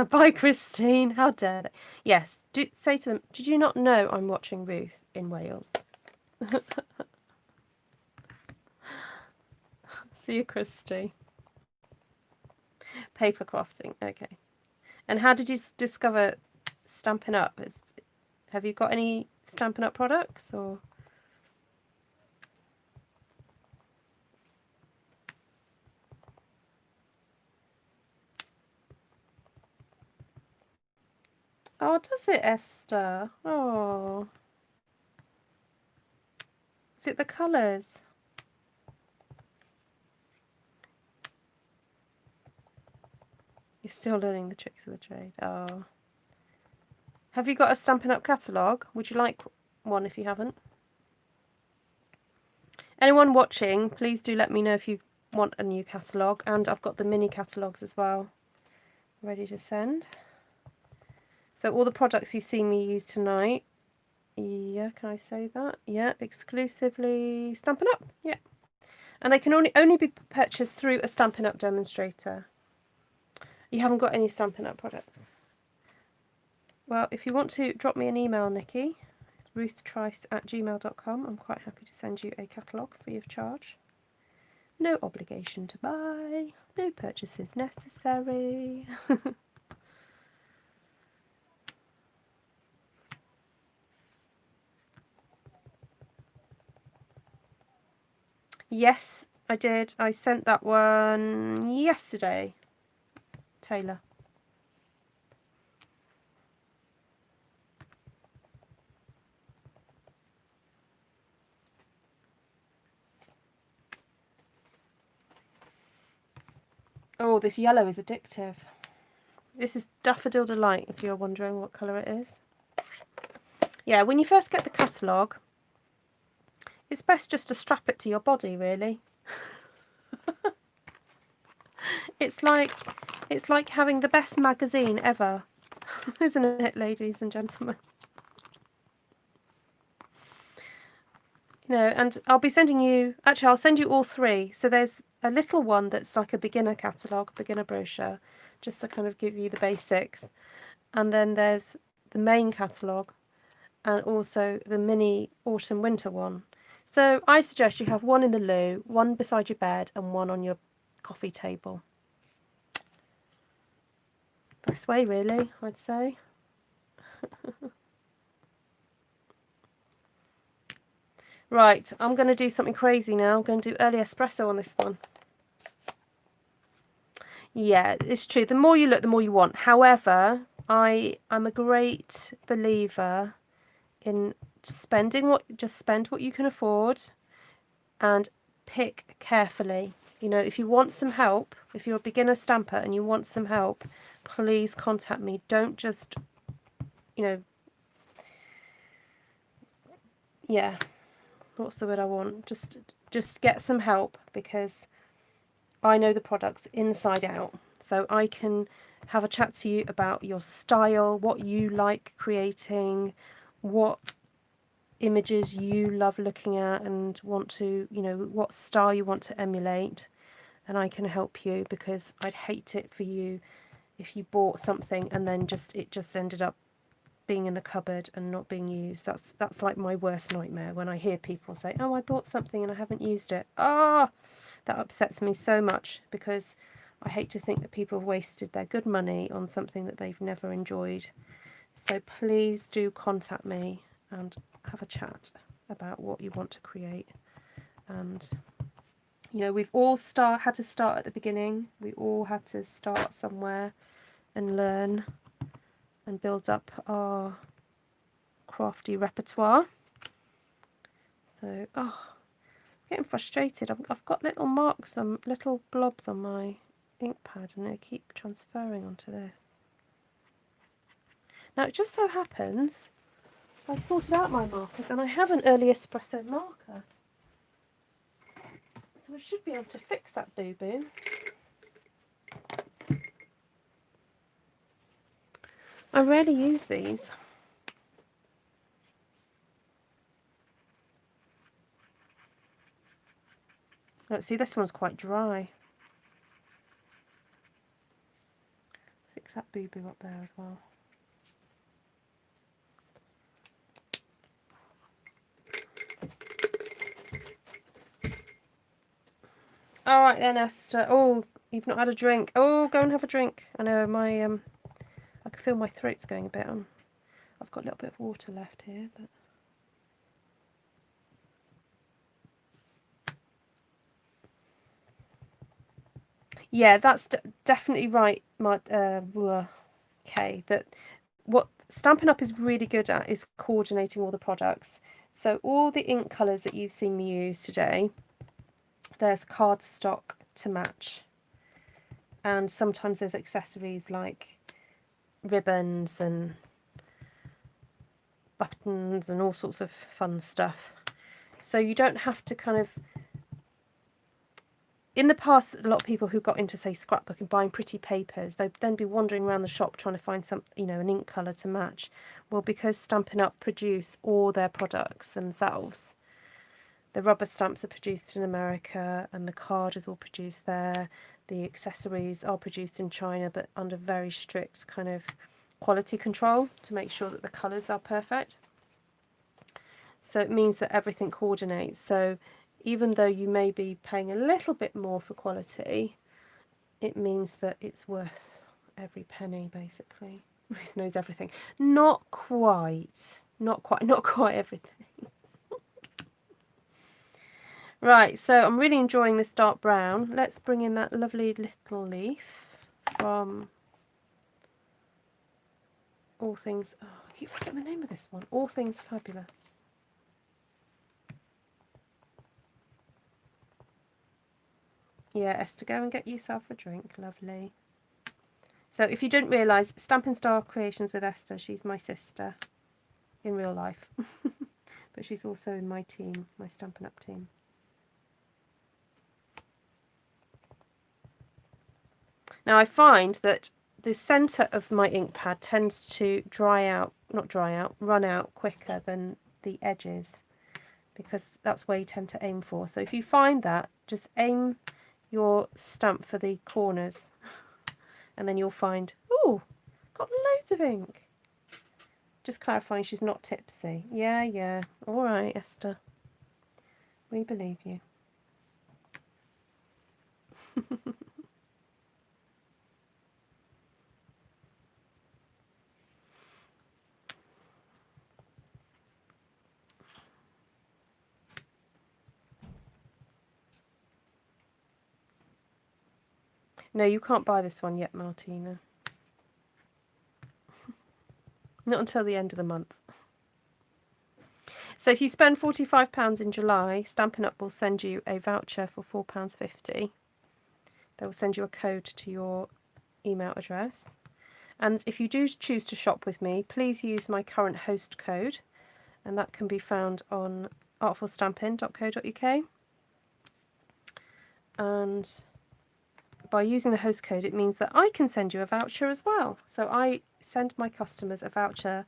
Bye, Christine. How dare they? Yes. Say to them, did you not know I'm watching Ruth in Wales? See you, Christy. Paper crafting. Okay. And how did you discover Stampin' Up? Have you got any Stampin' Up products or? Oh, does it, Esther? Oh. Is it the colours? You're still learning the tricks of the trade. Oh. Have you got a Stampin' Up catalogue? Would you like one if you haven't? Anyone watching, please do let me know if you want a new catalogue. And I've got the mini catalogues as well, ready to send. So all the products you see me use tonight, yeah, can I say that? Yeah, exclusively Stampin' Up. Yeah. And they can only be purchased through a Stampin' Up demonstrator. You haven't got any Stampin' Up products? Well, if you want to drop me an email, Nikki, ruthtrice@gmail.com. I'm quite happy to send you a catalogue free of charge. No obligation to buy, no purchases necessary. Yes, I did. I sent that one yesterday, Taylor. Oh, this yellow is addictive. This is Daffodil Delight, if you're wondering what colour it is. Yeah, when you first get the catalogue, it's best just to strap it to your body, really. It's like having the best magazine ever, isn't it, ladies and gentlemen? You know, and I'll be sending you, actually I'll send you all three. So there's a little one that's like a beginner catalogue, beginner brochure, just to kind of give you the basics. And then there's the main catalogue and also the mini autumn winter one. So I suggest you have one in the loo, one beside your bed and one on your coffee table. Best way, really, I'd say. Right, I'm going to do something crazy now. I'm going to do early espresso on this one. Yeah, it's true. The more you look, the more you want. However, I'm a great believer in spend what you can afford and pick carefully. You know, if you want some help, if you're a beginner stamper and you want some help, please contact me. Don't just, you know, yeah, what's the word I want? Just get some help, because I know the products inside out. So I can have a chat to you about your style, what you like creating, what images you love looking at and want to, you know, what style you want to emulate. And I can help you, because I'd hate it for you if you bought something and then it just ended up being in the cupboard and not being used. That's like my worst nightmare, when I hear people say, oh, I bought something and I haven't used it. That upsets me so much, because I hate to think that people have wasted their good money on something that they've never enjoyed. So please do contact me and have a chat about what you want to create. And you know, we've all had to start at the beginning. We all had to start somewhere and learn and build up our crafty repertoire. So, I'm getting frustrated. I've got little marks, little blobs on my ink pad, and they keep transferring onto this. Now, it just so happens I've sorted out my markers and I have an early espresso marker. So I should be able to fix that boo-boo. I rarely use these. Let's see, this one's quite dry. Fix that boo-boo up there as well. All right then, Esther. Oh, you've not had a drink. Oh, go and have a drink. I know my I can feel my throat's going a bit. I've got a little bit of water left here, but yeah, that's definitely right. Okay, that what Stampin' Up is really good at is coordinating all the products. So all the ink colours that you've seen me use today, there's cardstock to match, and sometimes there's accessories like ribbons and buttons and all sorts of fun stuff. So you don't have to kind of in the past, a lot of people who got into, say, scrapbooking, buying pretty papers, they'd then be wandering around the shop trying to find some, you know, an ink colour to match. Well, because Stampin' Up produce all their products themselves, the rubber stamps are produced in America and the card is all produced there. The accessories are produced in China, but under very strict kind of quality control to make sure that the colours are perfect. So it means that everything coordinates. So even though you may be paying a little bit more for quality, it means that it's worth every penny, basically. Ruth knows everything. Not quite. Not quite everything. Right, so I'm really enjoying this dark brown. Let's bring in that lovely little leaf from All Things... Oh, I keep forgetting the name of this one. All Things Fabulous. Yeah, Esther, go and get yourself a drink. Lovely. So if you didn't realise, Stampin' Star Creations with Esther, she's my sister in real life. But she's also in my team, my Stampin' Up team. Now I find that the centre of my ink pad tends to run out quicker than the edges, because that's where you tend to aim for. So if you find that, just aim your stamp for the corners and then you'll find, oh, got loads of ink. Just clarifying she's not tipsy. Yeah. All right, Esther. We believe you. No, you can't buy this one yet, Martina. Not until the end of the month. So if you spend £45 in July, Stampin' Up will send you a voucher for £4.50. They will send you a code to your email address. And if you do choose to shop with me, please use my current host code, and that can be found on artfulstampin.co.uk. And by using the host code, it means that I can send you a voucher as well. So I send my customers a voucher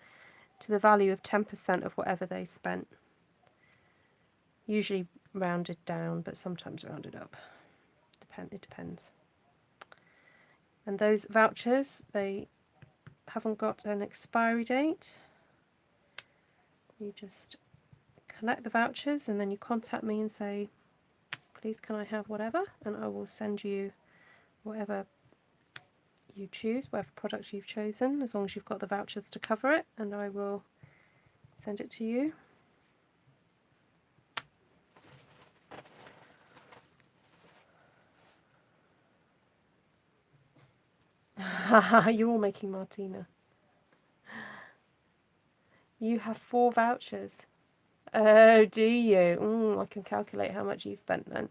to the value of 10% of whatever they spent. Usually rounded down, but sometimes rounded up. It depends. And those vouchers, they haven't got an expiry date. You just collect the vouchers and then you contact me and say, please can I have whatever, and I will send you whatever you choose, whatever product you've chosen, as long as you've got the vouchers to cover it, and I will send it to you. You're all making Martina. You have 4 vouchers. Oh, do you? I can calculate how much you spent then.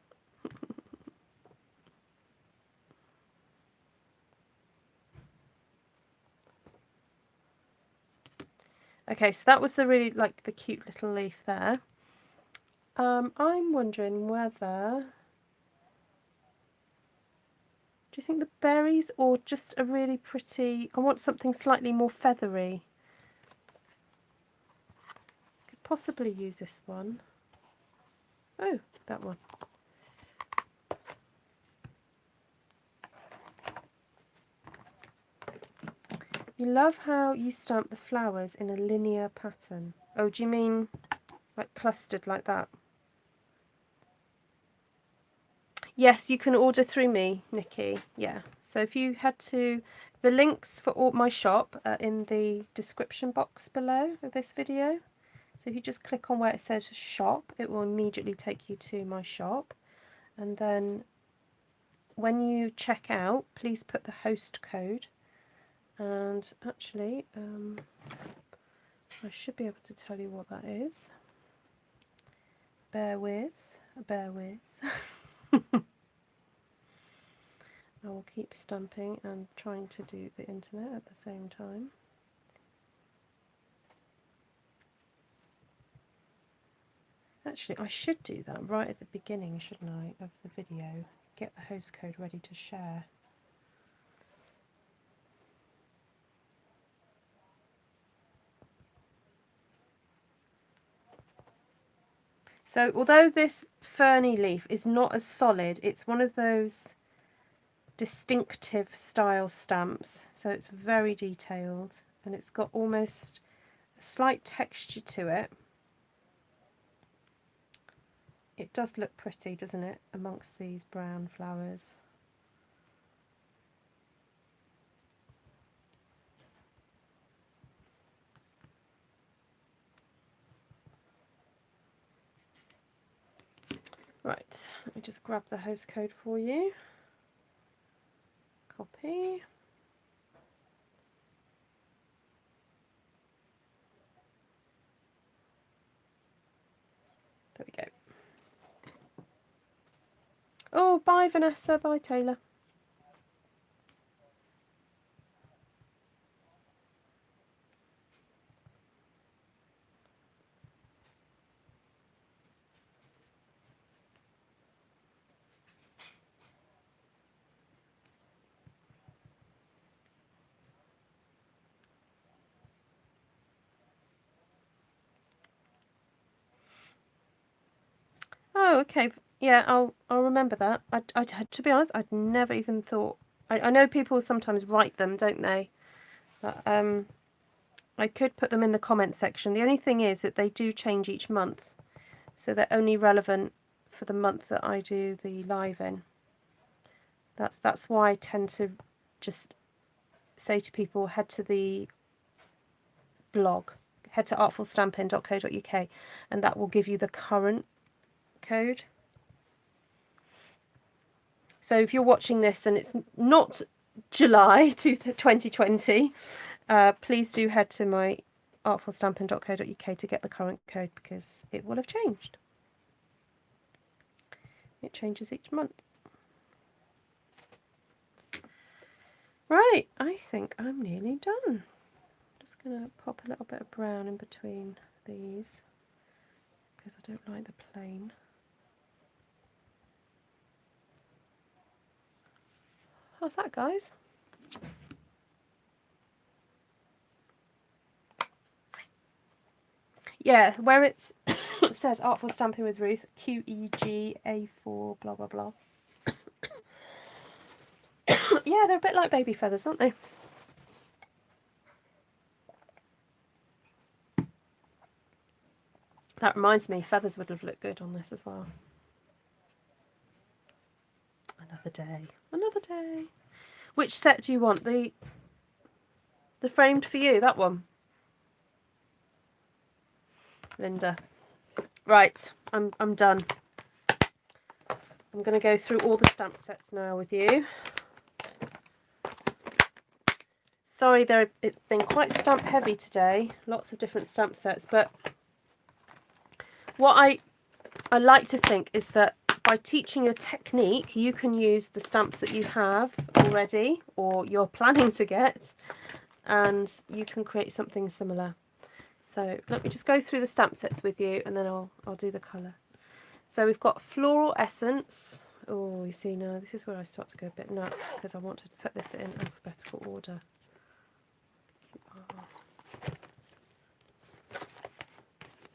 Okay, so that was the really, like, the cute little leaf there. I'm wondering whether... Do you think the berries or just a really pretty... I want something slightly more feathery. Could possibly use this one. Oh, that one. You love how you stamp the flowers in a linear pattern. Oh, do you mean like clustered like that? Yes, you can order through me, Nikki. Yeah. So if you head to the links for all my shop are in the description box below of this video. So if you just click on where it says shop, it will immediately take you to my shop. And then when you check out, please put the host code. And actually, I should be able to tell you what that is. Bear with. I will keep stamping and trying to do the internet at the same time. Actually, I should do that right at the beginning, shouldn't I, of the video? get the host code ready to share. So although this ferny leaf is not as solid, it's one of those distinctive style stamps. So it's very detailed and it's got almost a slight texture to it. It does look pretty, doesn't it, amongst these brown flowers. Right, let me just grab the host code for you. Copy. There we go. Oh, bye Vanessa, bye Taylor. Oh, okay. Yeah, I'll remember that. I to be honest, I'd never even thought. I know people sometimes write them, don't they? But I could put them in the comment section. The only thing is that they do change each month, so they're only relevant for the month that I do the live in. That's why I tend to just say to people, head to the blog, head to artfulstampin.co.uk, and that will give you the current code. So if you're watching this and it's not July 2020, please do head to my artfulstampin.co.uk to get the current code, because it will have changed. It changes each month. Right, I think I'm nearly done. Just going to pop a little bit of brown in between these because I don't like the plain. How's that, guys? Yeah, where it's it says Artful Stamping with Ruth, QEGA4, blah blah blah. Yeah, they're a bit like baby feathers, aren't they? That reminds me, feathers would have looked good on this as well. Another day. Another day. Which set do you want? The framed for you, that one? Linda. Right, I'm done. I'm going to go through all the stamp sets now with you. Sorry, it's been quite stamp heavy today. Lots of different stamp sets, but what I like to think is that by teaching a technique, you can use the stamps that you have already or you're planning to get, and you can create something similar. So let me just go through the stamp sets with you, and then I'll do the colour. So we've got Floral Essence. Oh, you see now, this is where I start to go a bit nuts because I want to put this in alphabetical order.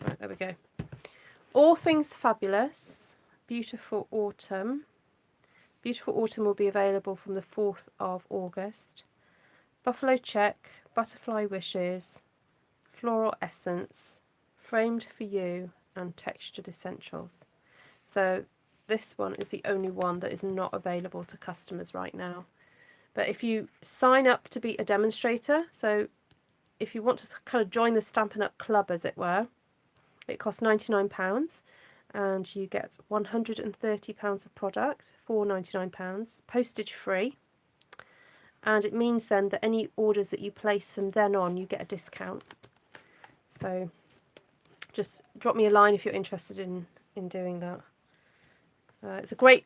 Right, there we go. All Things Fabulous, Beautiful Autumn. Beautiful Autumn will be available from the 4th of August. Buffalo Check, Butterfly Wishes, Floral Essence, Framed for You, and Textured Essentials. So this one is the only one that is not available to customers right now. But if you sign up to be a demonstrator, so if you want to kind of join the Stampin' Up club, as it were, it costs £99 and you get £130 of product for £99, postage free. And it means then that any orders that you place from then on, you get a discount. So just drop me a line if you're interested in doing that. It's a great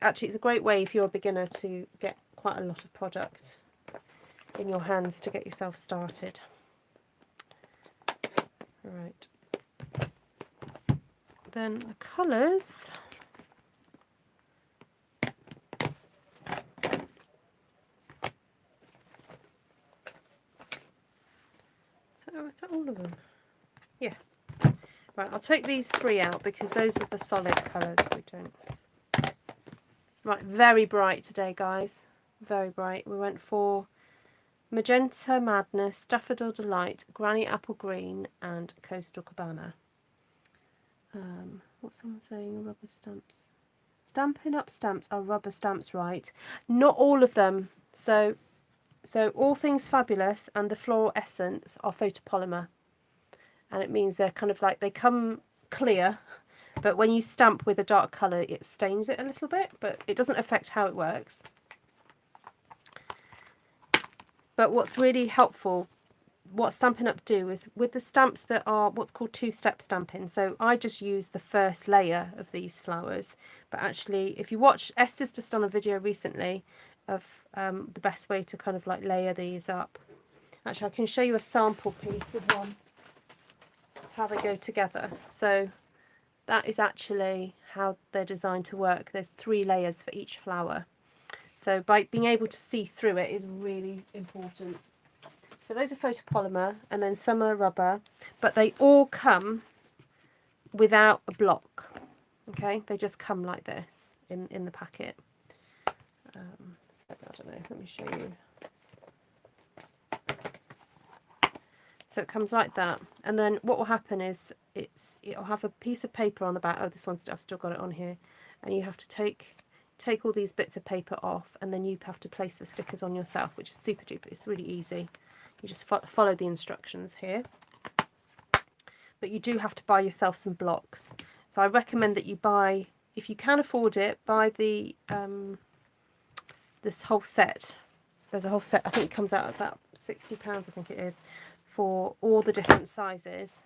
way if you're a beginner to get quite a lot of product in your hands to get yourself started. All right. Then the colours. Is that all of them? Yeah. Right, I'll take these 3 out because those are the solid colours. We don't. Right, very bright today, guys. Very bright. We went for Magenta Madness, Daffodil Delight, Granny Apple Green, and Coastal Cabana. What's someone saying? Rubber stamps. Stampin' Up stamps are rubber stamps, right? Not all of them. So All Things Fabulous and the Floral Essence are photopolymer. And it means they're kind of like, they come clear, but when you stamp with a dark colour, it stains it a little bit, but it doesn't affect how it works. But what's really helpful, what Stampin' Up do is with the stamps that are what's called two-step stamping. So I just use the first layer of these flowers, but actually if you watch, Esther's just done a video recently of the best way to kind of like layer these up. Actually, I can show you a sample piece of one, how they go together. So that is actually how they're designed to work. There's 3 layers for each flower. So by being able to see through it is really important. So those are photopolymer, and then some are rubber, but they all come without a block. Okay, they just come like this in the packet. So I don't know, let me show you. So it comes like that, and then what will happen is it'll have a piece of paper on the back. Oh, this one's, I've still got it on here, and you have to take all these bits of paper off, and then you have to place the stickers on yourself, which is super duper. It's really easy. You just follow the instructions here, but you do have to buy yourself some blocks. So I recommend that you buy, if you can afford it, buy the this whole set. There's a whole set. I think it comes out at about £60, I think it is, for all the different sizes.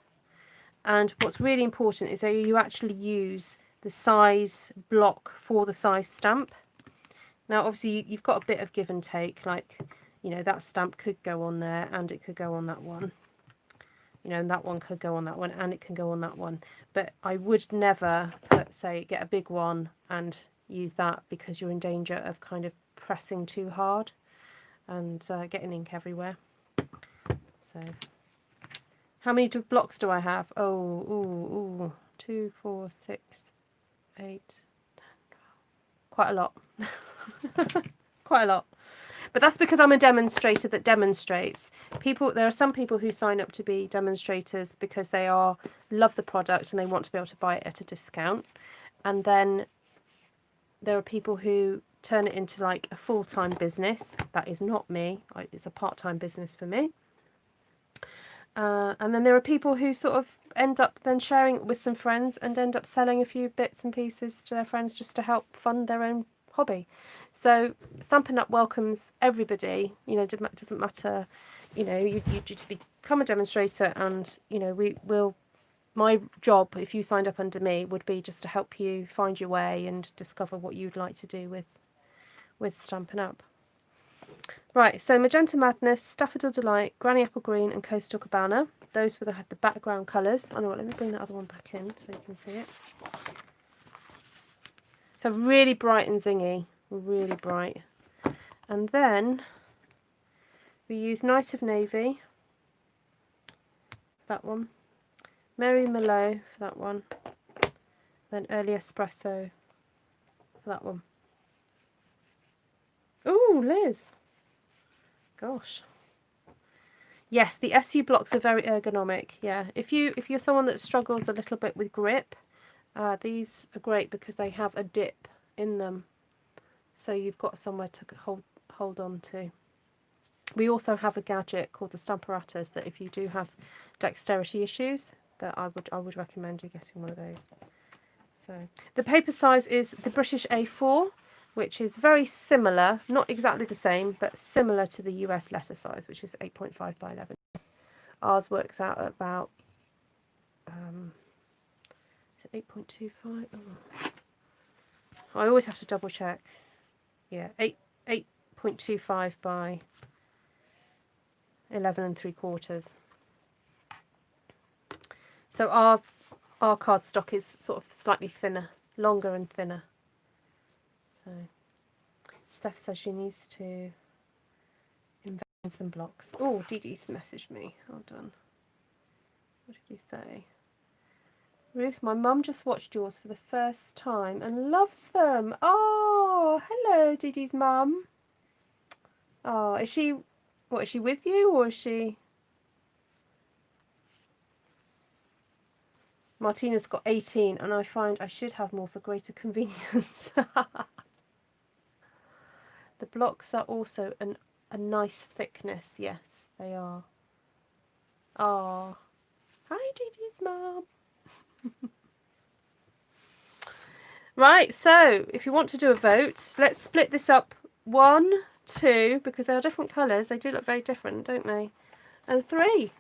And what's really important is that you actually use the size block for the size stamp. Now obviously you've got a bit of give and take, like, you know, that stamp could go on there and it could go on that one, you know, and that one could go on that one and it can go on that one. But I would never get a big one and use that, because you're in danger of kind of pressing too hard and getting ink everywhere. So how many blocks do I have? Oh, 2, 4, 6, 8, 10, 12. Quite a lot. Quite a lot. But that's because I'm a demonstrator that demonstrates. There are some people who sign up to be demonstrators because they love the product and they want to be able to buy it at a discount. And then there are people who turn it into like a full-time business. That is not me. It's a part-time business for me. And then there are people who sort of end up then sharing it with some friends and end up selling a few bits and pieces to their friends just to help fund their own hobby. So Stampin' Up welcomes everybody. You know, it doesn't matter, you know, you just become a demonstrator, and you know, my job, if you signed up under me, would be just to help you find your way and discover what you'd like to do with Stampin' Up. Right, so Magenta Madness, Daffodil Delight, Granny Apple Green and Coastal Cabana. Those were the background colours. I know what, let me bring the other one back in so you can see it. So really bright and zingy, really bright. And then we use Night of Navy, that one. Merry Merlot for that one. Then Early Espresso for that one. Ooh, Liz. Gosh. Yes, the SU blocks are very ergonomic. Yeah, if you're someone that struggles a little bit with grip, these are great because they have a dip in them, so you've got somewhere to hold on to. We also have a gadget called the Stamparatus that if you do have dexterity issues, that I would recommend you getting one of those. So the paper size is the British A4, which is very similar, not exactly the same, but similar to the US letter size, which is 8.5 by 11. Ours works out at about, is it 8.25? Oh. I always have to double check. Yeah, 8.25 by 11 3/4. So our cardstock is sort of slightly thinner, longer and thinner. So Steph says she needs to invest some blocks. Oh, Dee Dee's messaged me. Hold on. What did you say? Ruth, my mum just watched yours for the first time and loves them. Oh, hello, Dee Dee's mum. Oh, is she, what, is she with you or is she? Martina's got 18 and I find I should have more for greater convenience. The blocks are also a nice thickness. Yes, they are. Oh, hi, Dee Dee's mum. Right, so if you want to do a vote, let's split this up 1, 2, because they are different colours. They do look very different, don't they? And 3.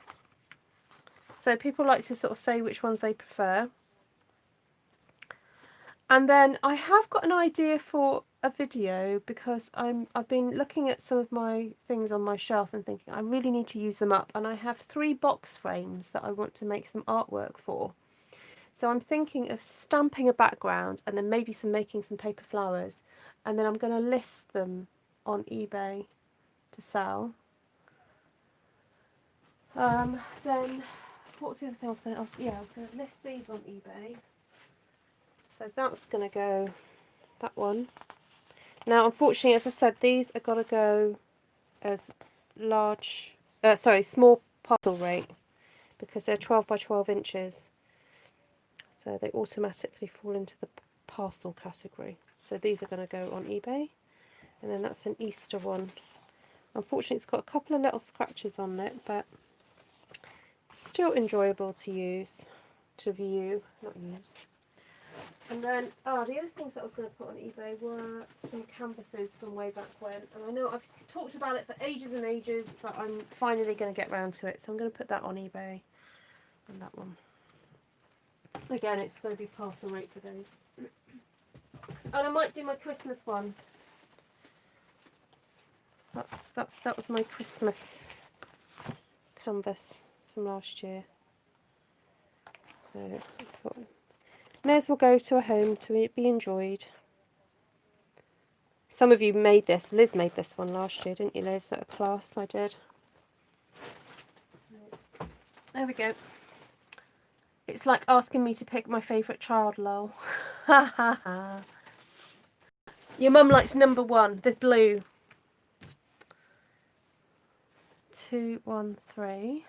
So people like to sort of say which ones they prefer. And then I have got an idea for a video because I've been looking at some of my things on my shelf and thinking I really need to use them up. And I have 3 box frames that I want to make some artwork for. So I'm thinking of stamping a background and then maybe making some paper flowers, and then I'm going to list them on eBay to sell. Then what's the other thing I was going to ask? Yeah, I was going to list these on eBay. So that's going to go, that one. Now, unfortunately, as I said, these are got to go as small parcel rate because they're 12 by 12 inches. So they automatically fall into the parcel category. So these are going to go on eBay. And then that's an Easter one. Unfortunately, it's got a couple of little scratches on it, but still enjoyable to use, to view, not use. And then, the other things that I was going to put on eBay were some canvases from way back when. And I know I've talked about it for ages and ages, but I'm finally going to get round to it. So I'm going to put that on eBay. And that one. Again, it's going to be parcel rate for those. And I might do my Christmas one. That was my Christmas canvas from last year. So I thought may as well go to a home to be enjoyed. Some of you made this. Liz made this one last year, didn't you, Liz? At a class I did. So, there we go. It's like asking me to pick my favourite child, lol. Ha ha ha. Your mum likes number 1, the blue. 2, 1, 3.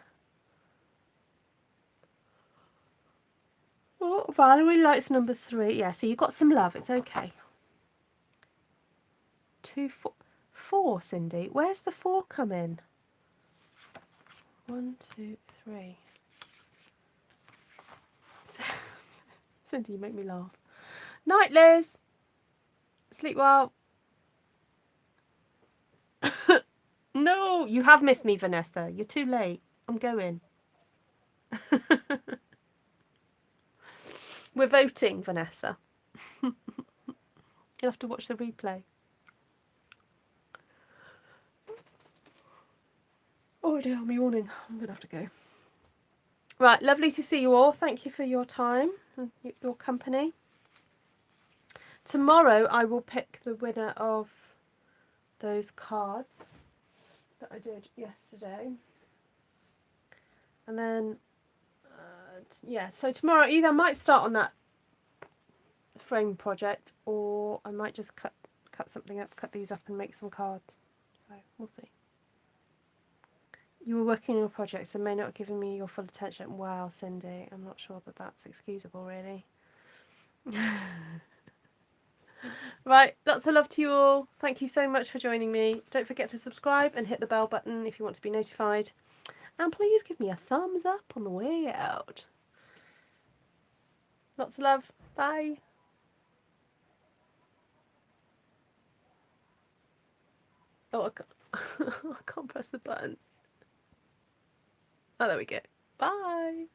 Oh, Valerie likes number 3. Yeah, so you got some love. It's okay. 2, 4. 4, Cindy. Where's the 4 come in? 1, 2, 3. Cindy, you make me laugh. Night, Liz. Sleep well. No, you have missed me, Vanessa. You're too late. I'm going. We're voting, Vanessa. You'll have to watch the replay. Oh dear, I'm yawning. I'm going to have to go. Right, lovely to see you all. Thank you for your time and your company. Tomorrow I will pick the winner of those cards that I did yesterday. And then, yeah, so tomorrow either I might start on that frame project or I might just cut something up, cut these up and make some cards. So we'll see. You were working on a project, so may not have given me your full attention. Wow, Cindy, I'm not sure that that's excusable, really. Right, lots of love to you all. Thank you so much for joining me. Don't forget to subscribe and hit the bell button if you want to be notified. And please give me a thumbs up on the way out. Lots of love. Bye. Oh, I can't, I can't press the button. Oh, there we go. Bye.